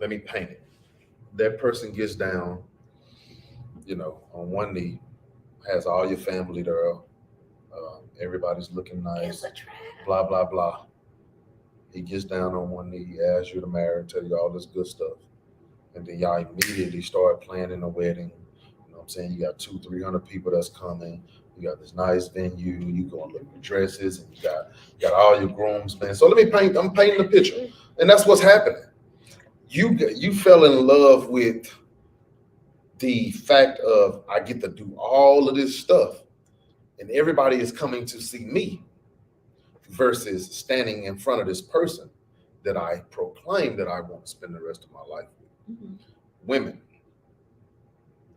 let me paint it. That person gets down, on one knee, has all your family there. Everybody's looking nice,
It's a trap.
blah, blah, blah. He gets down on one knee, he asks you to marry, tell you all this good stuff. And then y'all immediately start planning a wedding. You know what I'm saying? You got 200-300 people that's coming. You got this nice venue. You going to look at dresses, and you got all your groomsmen. So I'm painting the picture. And that's what's happening. you fell in love with the fact of I get to do all of this stuff and everybody is coming to see me versus standing in front of this person that I proclaim that I want to spend the rest of my life with.
Mhm.
Women,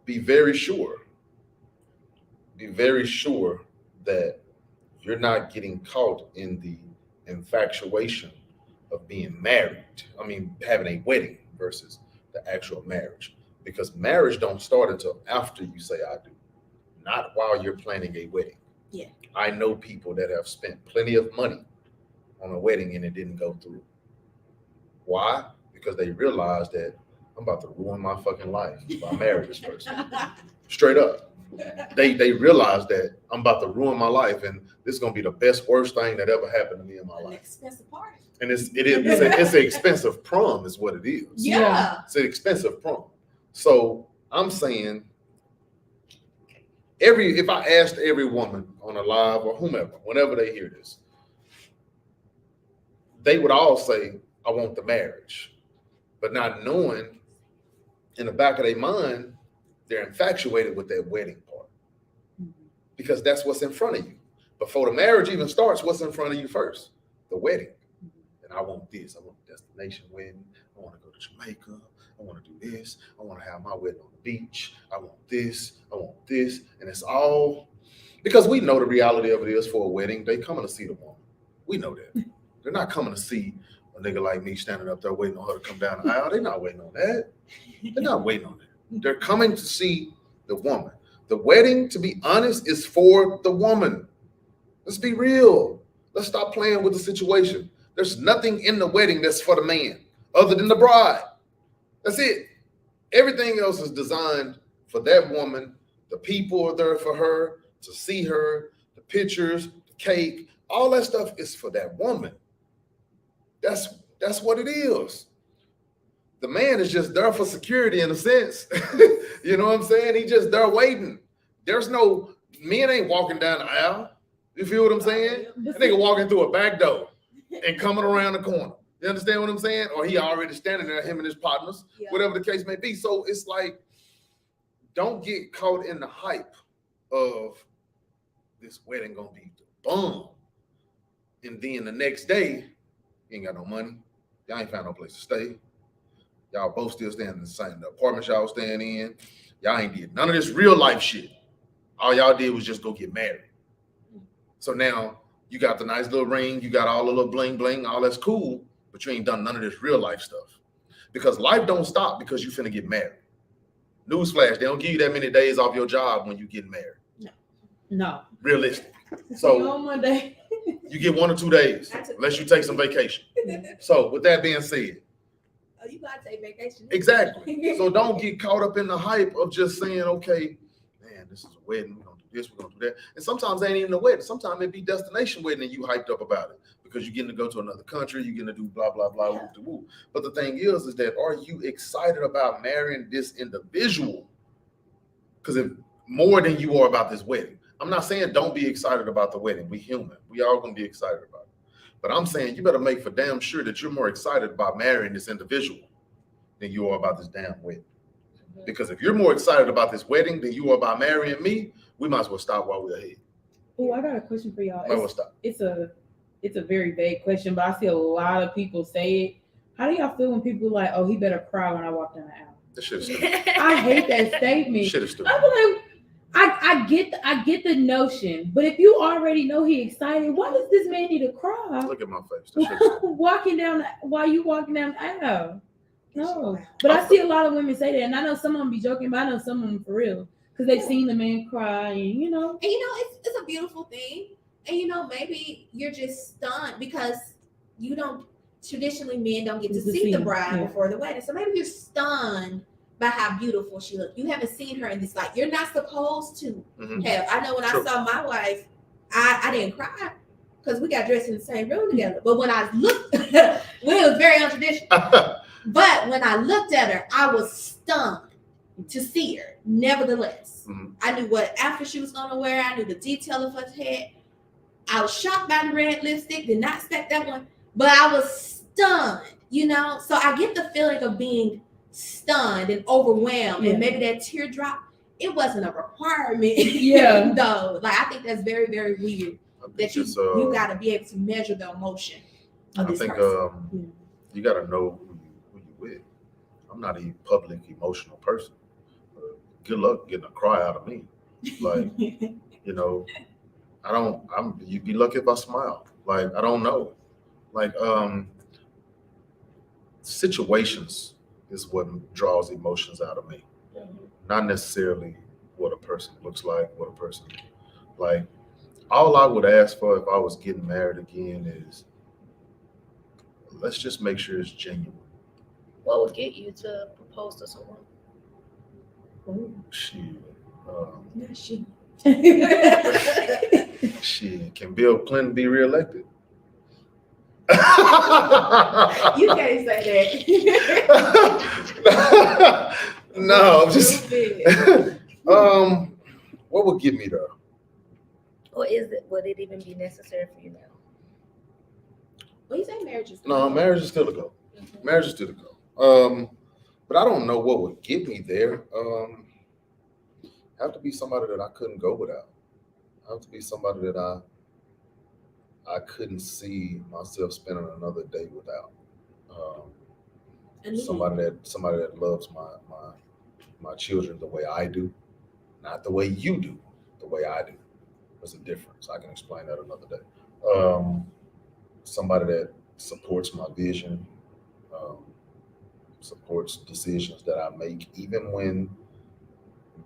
be very sure that you're not getting caught in the infatuation of being married. I mean, having a wedding versus the actual marriage. Because marriage don't start until after you say I do, not while you're planning a wedding.
Yeah.
I know people that have spent plenty of money on a wedding and it didn't go through. Why? Because they realized that I'm about to ruin my fucking life if I marry this person. Straight up. They realized that I'm about to ruin my life and this is gonna be the best, worst thing that ever happened to me in my
An
life.
expensive party.
And it's an expensive prom is what it is.
Yeah.
It's an expensive prom. So I'm saying if I asked every woman on a live or whomever, whenever they hear this, they would all say, I want the marriage. But not knowing in the back of their mind, they're infatuated with that wedding part. Because that's what's in front of you. Before the marriage even starts, what's in front of you first? The wedding. And I want this. I want a destination wedding. I want to go to Jamaica. I want to do this. I want to have my wedding on the beach. I want this. I want this. And it's all because we know the reality of it is for a wedding, they coming to see the woman. We know that. They're not coming to see a nigga like me standing up there waiting on her to come down the aisle. They're not waiting on that. They're not waiting on that. They're coming to see the woman. The wedding, to be honest, is for the woman. Let's be real. Let's stop playing with the situation. There's nothing in the wedding that's for the man other than the bride. That's it. Everything else is designed for that woman. The people are there for her, to see her, the pictures, the cake, all that stuff is for that woman. That's what it is. The man is just there for security in a sense. You know what I'm saying? He just there waiting. There's no, men ain't walking down the aisle. You feel what I'm saying? That nigga walking through a back door and coming around the corner. You understand what I'm saying? Or he already standing there, him and his partners, whatever the case may be. So it's like, don't get caught in the hype of this wedding gonna be the bomb. And then the next day, you ain't got no money. Y'all ain't found no place to stay. Y'all both still staying in the same apartment y'all staying in. Y'all ain't did none of this real life shit. All y'all did was just go get married. So now you got the nice little ring, you got all the little bling bling, all that's cool, but you ain't done none of this real life stuff. Because life don't stop because you finna get married. Newsflash, they don't give you that many days off your job when you get married.
No.
Realistic.
So
So
on Monday.
you get 1 or 2 days, unless you take some vacation. So with that being said,
Oh, you gotta take vacation.
exactly. So don't get caught up in the hype of just saying, okay, man, this is a wedding. We're gonna do this, we're gonna do that. And sometimes it ain't even a wedding. Sometimes it be destination wedding and you hyped up about it because you're getting to go to another country, you're getting to do blah, blah, blah,
Yeah.
woo-de-woo. But the thing is that are you excited about marrying this individual? Because if more than you are about this wedding. I'm not saying don't be excited about the wedding. We human. We all gonna be excited about it. But I'm saying you better make for damn sure that you're more excited about marrying this individual than you are about this damn wedding. Because if you're more excited about this wedding than you are about marrying me, we might as well stop while we're ahead.
Oh, I got a question for y'all.
Might as well stop.
It's a very vague question, but I see a lot of people say it. How do y'all feel when people are like, oh, he better cry when I walk down the aisle?
This shit is stupid.
I hate that statement.
Shit is stupid.
I'm like, I get the notion, but if you already know he excited, why does this man need to cry
Look at my face. This shit is stupid.
while you walking down the aisle? No, but I see a lot of women say that, and I know some of them be joking, but I know some of them for real because they've seen the man cry, and
And it's a beautiful thing. And maybe you're just stunned because you don't traditionally men don't get to see the bride before the wedding. So maybe you're stunned by how beautiful she looked. You haven't seen her in this light. You're not supposed to have. I know when
True.
I saw my wife, I didn't cry because we got dressed in the same room together. But when I looked, well, it was very untraditional. But when I looked at her, I was stunned to see her. Nevertheless, I knew what outfit she was going to wear. I knew the detail of her head. I was shocked by the red lipstick. Did not expect that one. But I was stunned. you know. So I get the feeling of being stunned and overwhelmed, and maybe that teardrop. It wasn't a requirement, though. Like I think that's very, very weird. That you got to be able to measure the emotion of this person.
You got to know who you with. I'm not a public emotional person. Good luck getting a cry out of me. Like, you know, you'd be lucky if I smile. Like, I don't know. Like, situations is what draws emotions out of me. Not necessarily what a person looks like, what a person, like, all I would ask for if I was getting married again is, let's just make sure it's genuine.
What would get you to propose to someone?
Shit, can Bill Clinton be reelected?
You can't say that.
No, I'm just what would get me there?
Or would it even be necessary for you now?
Well, you say marriage is
marriage is still a go. Marriage is still a go. But I don't know what would get me there. Have to be somebody that I couldn't go without. Have to be somebody that I couldn't see myself spending another day without. Somebody that loves my children the way I do, not the way you do, the way I do. There's a difference. I can explain that another day. Somebody that supports my vision, supports decisions that I make, even when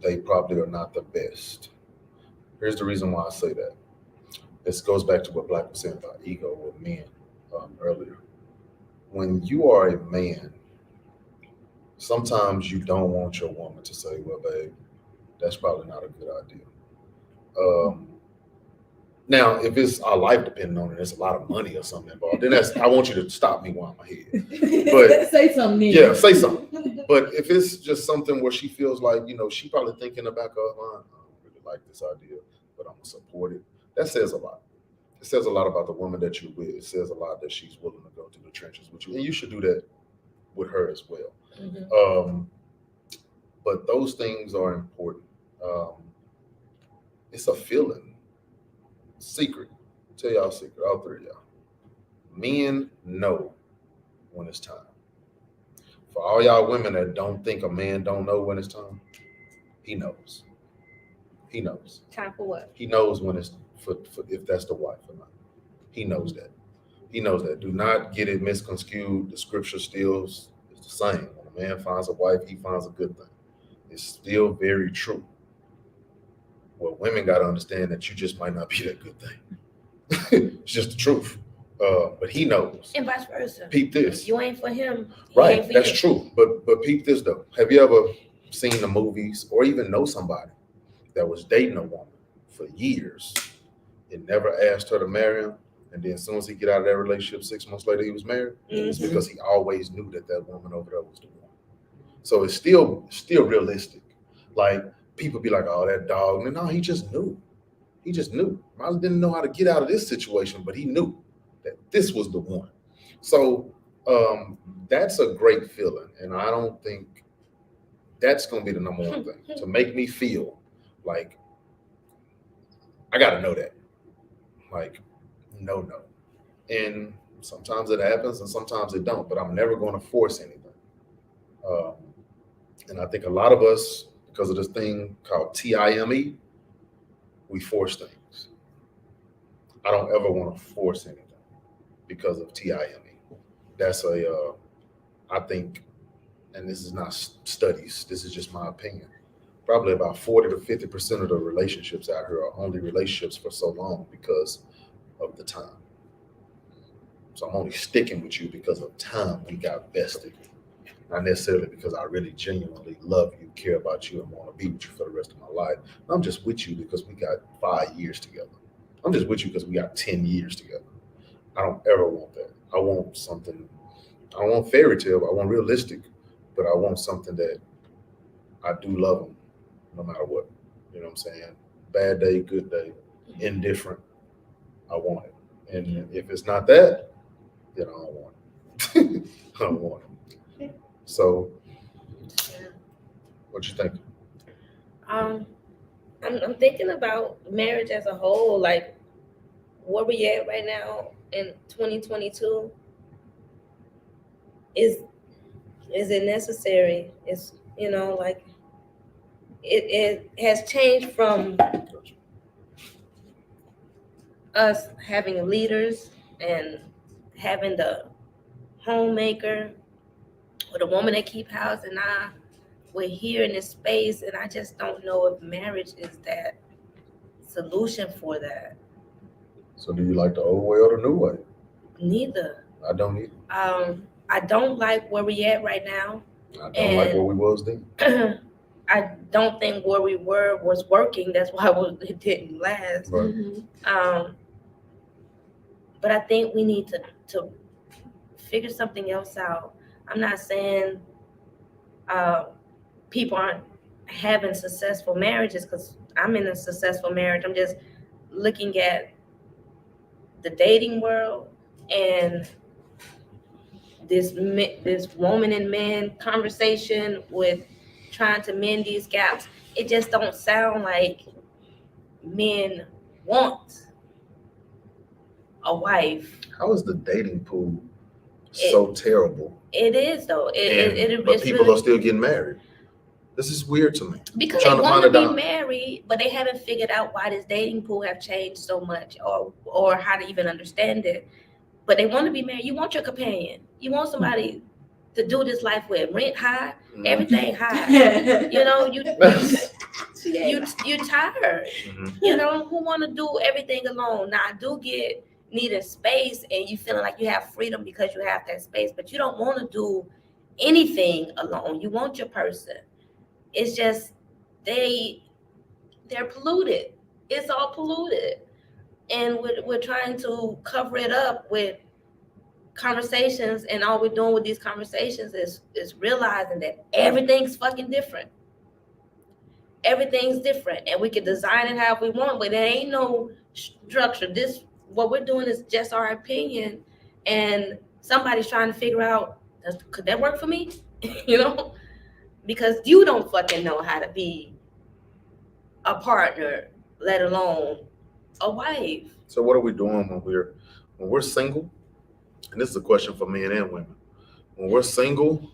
they probably are not the best. Here's the reason why I say that. This goes back to what Blaq was saying about ego with men earlier. When you are a man, sometimes you don't want your woman to say, well, babe, that's probably not a good idea. Now, if it's our life depending on it, there's a lot of money or something involved, then I want you to stop me while I'm ahead. But
say something.
Yeah, say something. But if it's just something where she feels like, she probably thinking in the back of her mind, I don't really like this idea, but I'm going to support it. That says a lot. It says a lot about the woman that you're with. It says a lot that she's willing to go through the trenches with you. And you should do that with her as well. But those things are important. It's a feeling. Secret. Tell y'all a secret, all three of y'all. Men know when it's time. For all y'all women that don't think a man don't know when it's time, he knows. He knows.
Time for what?
He knows when it's for if that's the wife or not. He knows that. He knows that. Do not get it misconstrued. The scripture still is the same. When a man finds a wife, he finds a good thing. It's still very true. Well, women got to understand that you just might not be that good thing. It's just the truth. But he knows.
And vice versa.
Peep this.
If you ain't for him.
Right,
ain't for
that's
you.
true. But peep this though. Have you ever seen the movies or even know somebody that was dating a woman for years and never asked her to marry him? And then as soon as he get out of that relationship, 6 months later, he was married? It's because he always knew that woman over there was the one. So it's still realistic. Like, people be like, oh, that dog. No, he just knew. He just knew. Probably didn't know how to get out of this situation, but he knew that this was the one. So that's a great feeling. And I don't think that's going to be the number one thing. To make me feel like I got to know that. Like, no. And sometimes it happens and sometimes it don't, but I'm never going to force anything. And I think a lot of us, because of this thing called TIME, we force things. I don't ever want to force anything because of TIME. That's I think, and this is not studies, this is just my opinion, probably about 40 to 50% of the relationships out here are only relationships for so long because of the time. So I'm only sticking with you because of time we got vested. Not necessarily because I really genuinely love you, care about you, and want to be with you for the rest of my life. I'm just with you because we got 5 years together. I'm just with you because we got 10 years together. I don't ever want that. I want something, I don't want fairy tale, I want realistic, but I want something that I do love them no matter what. You know what I'm saying? Bad day, good day, indifferent. I want it. And if it's not that, then I don't want it. I don't want them. So, what you think?
I'm thinking about marriage as a whole, like where we at right now in 2022. Is it necessary? It's like it has changed from us having leaders and having the homemaker or the woman that keep house, and now we're here in this space, and I just don't know if marriage is that solution for that.
So, do you like the old way or the new way?
Neither.
I don't either.
I don't like where we at right now.
I don't like where we was then.
I don't think where we were was working. That's why it didn't last.
Right.
But I think we need to figure something else out. I'm not saying people aren't having successful marriages, because I'm in a successful marriage. I'm just looking at the dating world and this woman and man conversation with trying to mend these gaps. It just don't sound like men want a wife.
How is the dating pool so terrible?
It is though.
But people
really,
are still getting married. This is weird to me.
because
Trying
they
to
want
find
to
it
be
out.
married, but they haven't figured out why this dating pool have changed so much, or how to even understand it. But they want to be married. You want your companion. You want somebody to do this life with. Rent high, everything high. You tired.
Mhm.
Who want to do everything alone. Now I do get needing space, and you feeling like you have freedom because you have that space, but you don't want to do anything alone. You want your person. It's just they're polluted. It's all polluted, and we're trying to cover it up with conversations, and all we're doing with these conversations is realizing that everything's fucking different. Everything's different, and we can design it how we want, but there ain't no structure. What we're doing is just our opinion, and somebody's trying to figure out, could that work for me? Because you don't fucking know how to be a partner, let alone a wife.
So what are we doing when we're single? And this is a question for men and women. When we're single,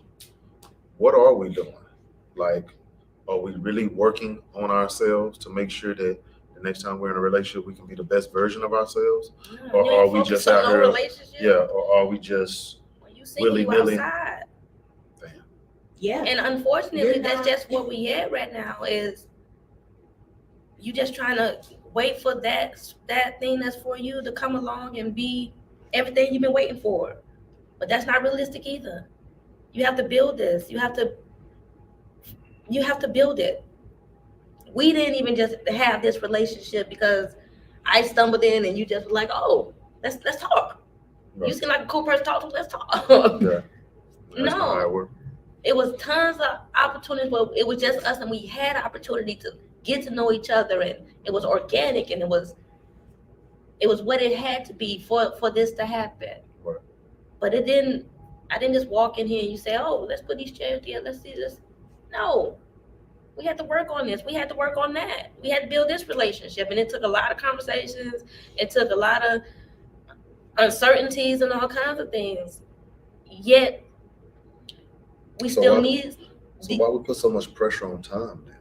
what are we doing? Like, are we really working on ourselves to make sure that the next time we're in a relationship, we can be the best version of ourselves? Or are we just out here? Yeah, or are we just
when you single, you
willy-nilly?
outside.
Damn.
Yeah.
And unfortunately,
You're
that's
not-
just where we at right now. Is you just trying to wait for that thing that's for you to come along and be everything you've been waiting for. But that's not realistic either. You have to build this. You have to build it. We didn't even just have this relationship because I stumbled in and you just were like, oh, let's talk.
Right.
You seem like a cool person to talk to. Let's talk.
Yeah. That's not how it
No,
works.
it was tons of opportunities where it was just us, and we had opportunity to get to know each other, and it was organic, and it was what it had to be for this to happen.
Right.
But it didn't. I didn't just walk in here and you say, oh, let's put these chairs together, let's see this. No, we had to work on this. We had to work on that. We had to build this relationship, and it took a lot of conversations. It took a lot of uncertainties and all kinds of things. Yet we
So
still
why-
need.
So why we put so much pressure on time then?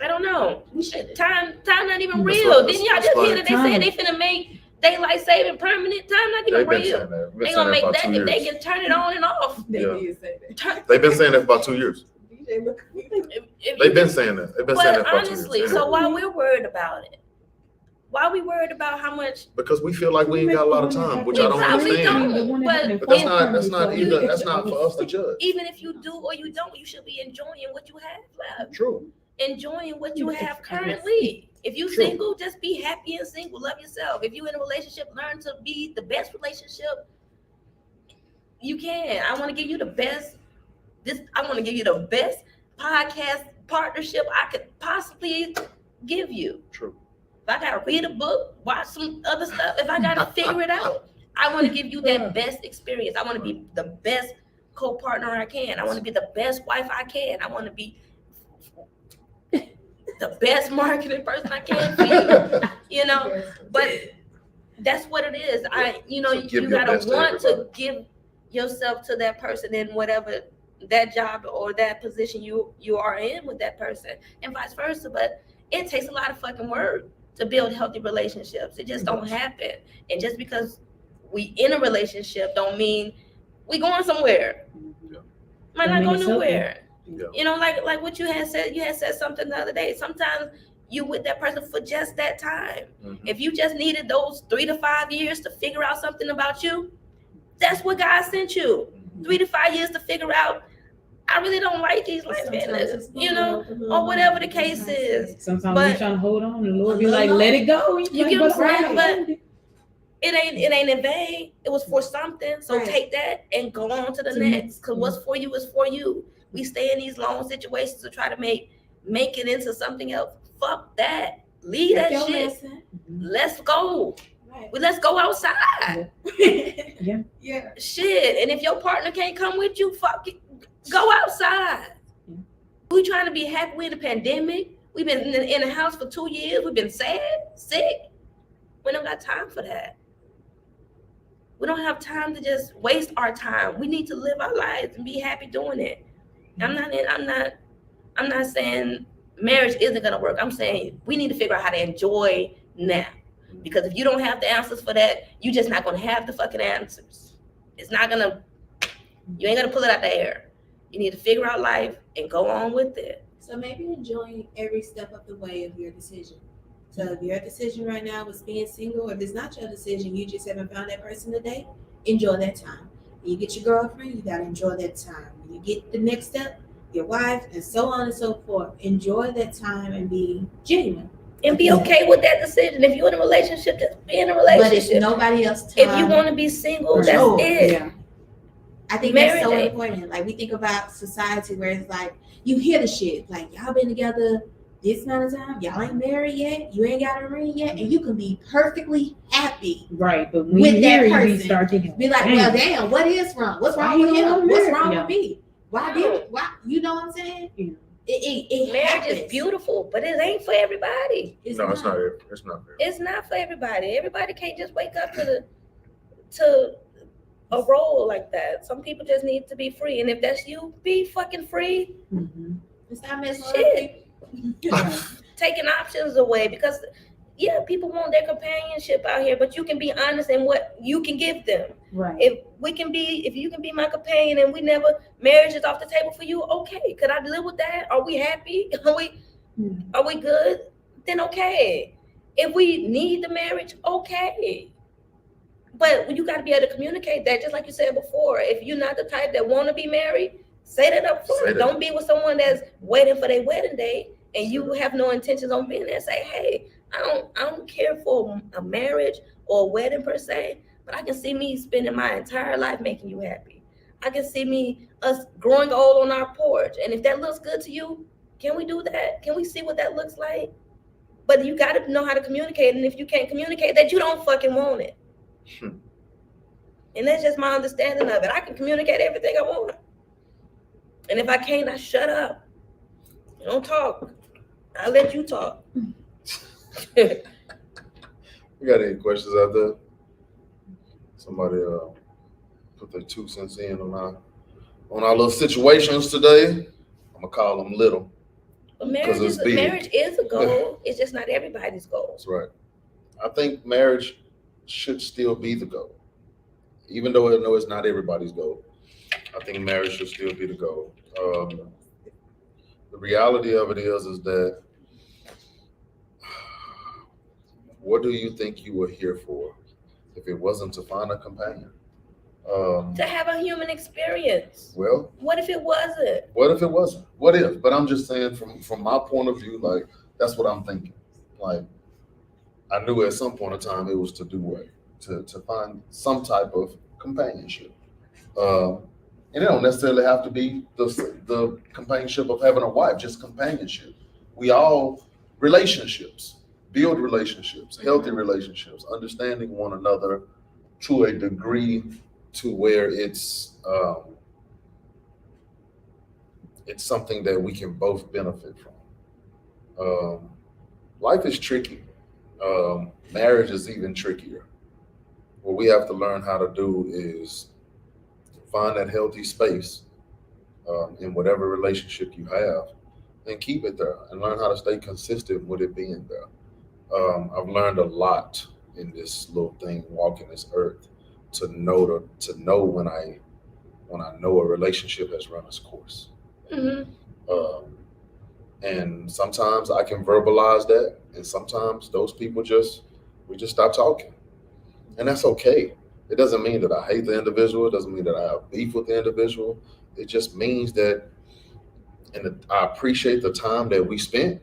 I don't know. Time not even
That's
real.
what-
Didn't y'all
that's
just
why
hear that they said they finna make daylight saving permanent? Time not even
They've been
real.
saying that. We've been
They
saying
gonna
that
make
for
that
about 2
if they
years.
can turn it on and off.
They
Yeah.
did say that.
Turn,
They've been saying that for about 2 years.
DJ, look.
if
They've
you-
been saying that. They've been saying
But
that for 2
honestly,
years.
so why we're worried about it? Why we worried about how much?
Because we feel like we ain't got a lot of time, which I don't
probably
understand.
don't.
But that's not for us to judge.
Even if you do or you don't, you should be enjoying what you have left.
True.
Enjoying what you have currently. If you
True.
single, just be happy and single. Love yourself. If you in a relationship, learn to be the best relationship you can. I want to give you the best. I want to give you the best podcast partnership I could possibly give you.
True.
If I gotta read a book, watch some other stuff, if I gotta figure it out, I want to give you that best experience. I want to be the best co-partner I can. I want to be the best wife I can. I want to be the best marketing person I can for you. You know, but that's what it is. You gotta want to give yourself to that person in whatever that job or that position you are in with that person, and vice versa. But it takes a lot of fucking work to build healthy relationships. It just don't happen. And just because we in a relationship don't mean we going somewhere. Might not go nowhere. You know, like what you had said something the other day. Sometimes you with that person for just that time. If you just needed those 3 to 5 years to figure out something about you, that's what God sent you. 3 to 5 years to figure out, I really don't like these lesbians, you know, or whatever the case is.
Sometimes we're trying to hold on, and the Lord be like, let it go.
You get what I'm saying? But it ain't in vain. It was for something. So take that and go on to the next. Because what's for you is for you. We stay in these long situations to try to make it into something else. Fuck that. Leave that shit. Let's go. Let's go outside.
Yeah.
Shit. And if your partner can't come with you, fuck it. Go outside. We trying to be happy. We're in the pandemic. We've been in the house for 2 years. We've been sad, sick. We don't got time for that. We don't have time to just waste our time. We need to live our lives and be happy doing it. I'm not saying marriage isn't gonna work. I'm saying we need to figure out how to enjoy now. Because if you don't have the answers for that, you're just not gonna have the fucking answers. You ain't gonna pull it out the air. You need to figure out life and go on with it.
So maybe enjoying every step of the way of your decision. So if your decision right now was being single, or if it's not your decision, you just haven't found that person today, enjoy that time. When you get your girlfriend, you gotta enjoy that time. When you get the next step, your wife, and so on and so forth, enjoy that time and be genuine.
And be okay with that decision. If you're in a relationship, just be in a relationship.
But it's nobody else's time.
If you want to be single, that's it.
Yeah. I think that's so important. Like, we think about society where it's like, you hear the shit. Like, y'all been together this amount of time. Y'all ain't married yet. You ain't got a ring yet. And you can be perfectly happy.
Right. But when
with
you
that
hear
person,
you start thinking,
be like, well, damn, what is wrong? What's wrong with him? What's wrong with me? Why? You know what I'm saying?
Yeah.
It
marriage is beautiful, but it ain't for everybody.
It's not for everybody.
It's not for everybody. Everybody can't just wake up to a role like that. Some people just need to be free, and if that's you, be fucking free.
It's not messing
with taking options away, because people want their companionship out here, but you can be honest in what you can give them.
Right.
If you can be my companion and marriage is off the table for you, okay. Could I live with that? Are we happy? Are we good? Then okay. If we need the marriage, okay. But you got to be able to communicate that, just like you said before. If you're not the type that want to be married, say that up front. Don't be with someone that's waiting for their wedding day and you have no intentions on being there. Say, hey, I don't care for a marriage or a wedding per se, but I can see me spending my entire life making you happy. I can see us growing old on our porch. And if that looks good to you, can we do that? Can we see what that looks like? But you got to know how to communicate. And if you can't communicate that, you don't fucking want it. And that's just my understanding of it. I can communicate everything I want. And if I can't, I shut up. Don't talk. I'll let you talk.
You got any questions out there? Somebody put their 2 cents in on our little situations today. I'm gonna call them little.
But marriage is a goal. It's just not everybody's goal.
That's right. I think marriage should still be the goal, even though I know it's not everybody's goal. I think marriage should still be the goal. The reality of it is that what do you think you were here for if it wasn't to find a companion?
To have a human experience.
Well,
what if it wasn't?
What if it wasn't? What if? But I'm just saying from my point of view, like, that's what I'm thinking. Like, I knew at some point in time it was to do what? To find some type of companionship. And it don't necessarily have to be the companionship of having a wife, just companionship. We all relationships, build relationships, healthy relationships, understanding one another to a degree to where it's something that we can both benefit from. Life is tricky. Marriage is even trickier. What we have to learn how to do is find that healthy space in whatever relationship you have and keep it there and learn how to stay consistent with it being there. I've learned a lot in this little thing, walking this earth, to know when I know a relationship has run its course.
Mm-hmm.
And sometimes I can verbalize that, and sometimes those people we just stop talking, and that's okay. It doesn't mean that I hate the individual. It doesn't mean that I have beef with the individual. It just means that, and I appreciate the time that we spent,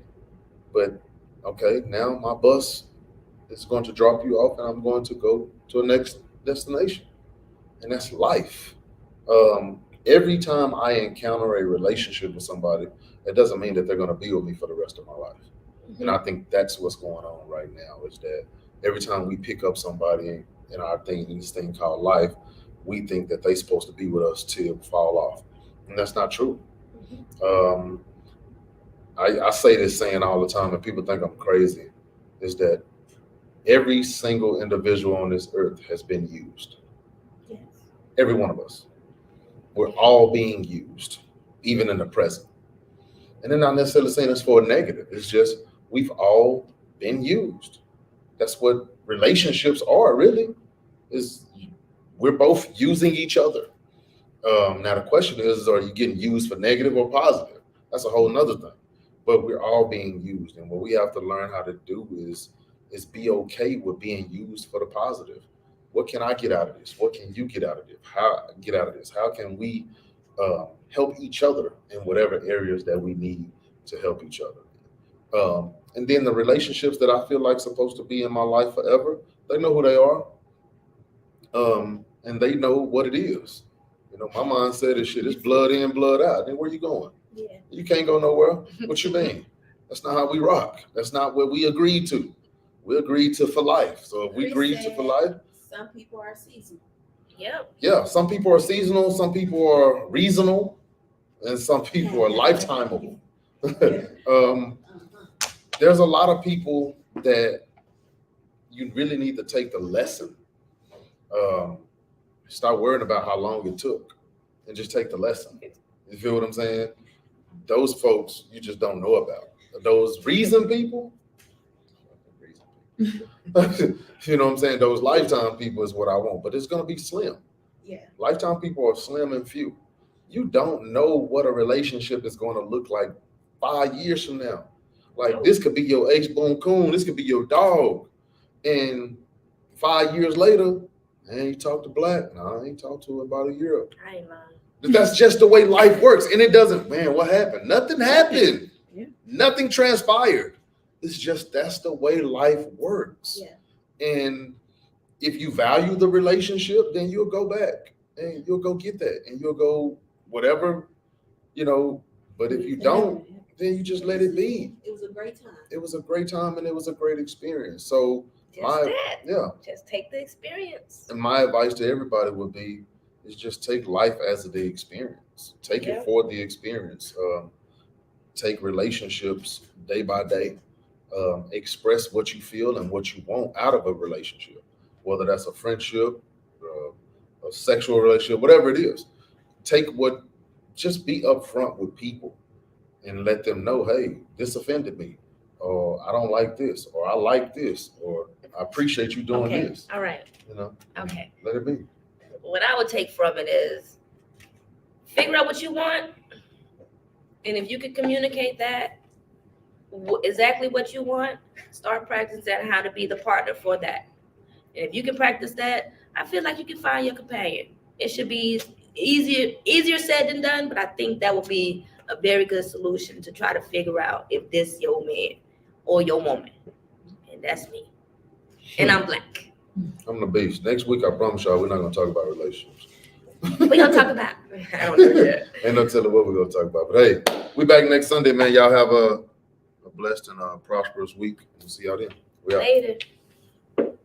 but okay, now my bus is going to drop you off, and I'm going to go to the next destination, and that's life. Every time I encounter a relationship with somebody, it doesn't mean that they're going to be with me for the rest of my life.
Mm-hmm.
And I think that's what's going on right now, is that every time we pick up somebody in our thing, in this thing called life, we think that they're supposed to be with us till we fall off. And that's not true.
Mm-hmm.
I say this saying all the time, and people think I'm crazy, is that every single individual on this earth has been used.
Yes.
Every one of us. We're all being used, even in the present. And they're not necessarily saying it's for a negative. It's just we've all been used. That's what relationships are, really, is we're both using each other. Now the question is, are you getting used for negative or positive? That's a whole nother thing. But we're all being used. And what we have to learn how to do is be okay with being used for the positive. What can I get out of this? What can you get out of this? How can we help each other in whatever areas that we need to help each other? And then the relationships that I feel like supposed to be in my life forever, they know who they are, and they know what it is. You know, my mindset is shit. It's blood in, blood out. Then where you going?
Yeah.
You can't go nowhere. What you mean? That's not how we rock. That's not what we agreed to. We agreed to for life. So if we agreed to for life,
some people are seasonal.
Yep.
Yeah, some people are seasonal, some people are reasonable, and some people are lifetimeable. There's a lot of people that you really need to take the lesson. Stop worrying about how long it took and just take the lesson. You feel what I'm saying? Those folks you just don't know about. Those reason people, you know what I'm saying? Those lifetime people is what I want, but it's going to be slim.
Yeah.
Lifetime people are slim and few. You don't know what a relationship is going to look like 5 years from now. Like, this could be your ex-bone coon, this could be your dog. And 5 years later, man, you talk to Blaq. No, I ain't talked to him about a year ago.
I ain't lying.
That's just the way life works. And it doesn't, man, what happened? Nothing happened.
Yeah.
Nothing transpired. It's just, that's the way life works.
Yeah.
And if you value the relationship, then you'll go back and you'll go get that and you'll go whatever, you know. But if you don't, then you just let it be.
It was a great time.
It was a great time and it was a great experience. So
Just take the experience.
And my advice to everybody would be is just take life as the experience. Take it for the experience. Take relationships day by day. Express what you feel and what you want out of a relationship, whether that's a friendship, a sexual relationship, whatever it is. Just be upfront with people and let them know, hey, this offended me, or I don't like this, or I like this, or I appreciate you doing this.
All right.
You know.
Okay.
Let it be.
What I would take from it is figure out what you want, and if you can communicate that exactly what you want, start practicing how to be the partner for that. And if you can practice that, I feel like you can find your companion. It should be easier said than done, but I think that would be a very good solution to try to figure out if this your man or your woman. And that's me. And I'm Blaq.
I'm the beast. Next week, I promise y'all, we're not going to talk about relationships.
We're going to talk about, I don't know yet.
Ain't no telling what we're going to talk about. But hey, we back next Sunday, man. Y'all have a blessed and prosperous week. We'll see y'all then. We out.
Later.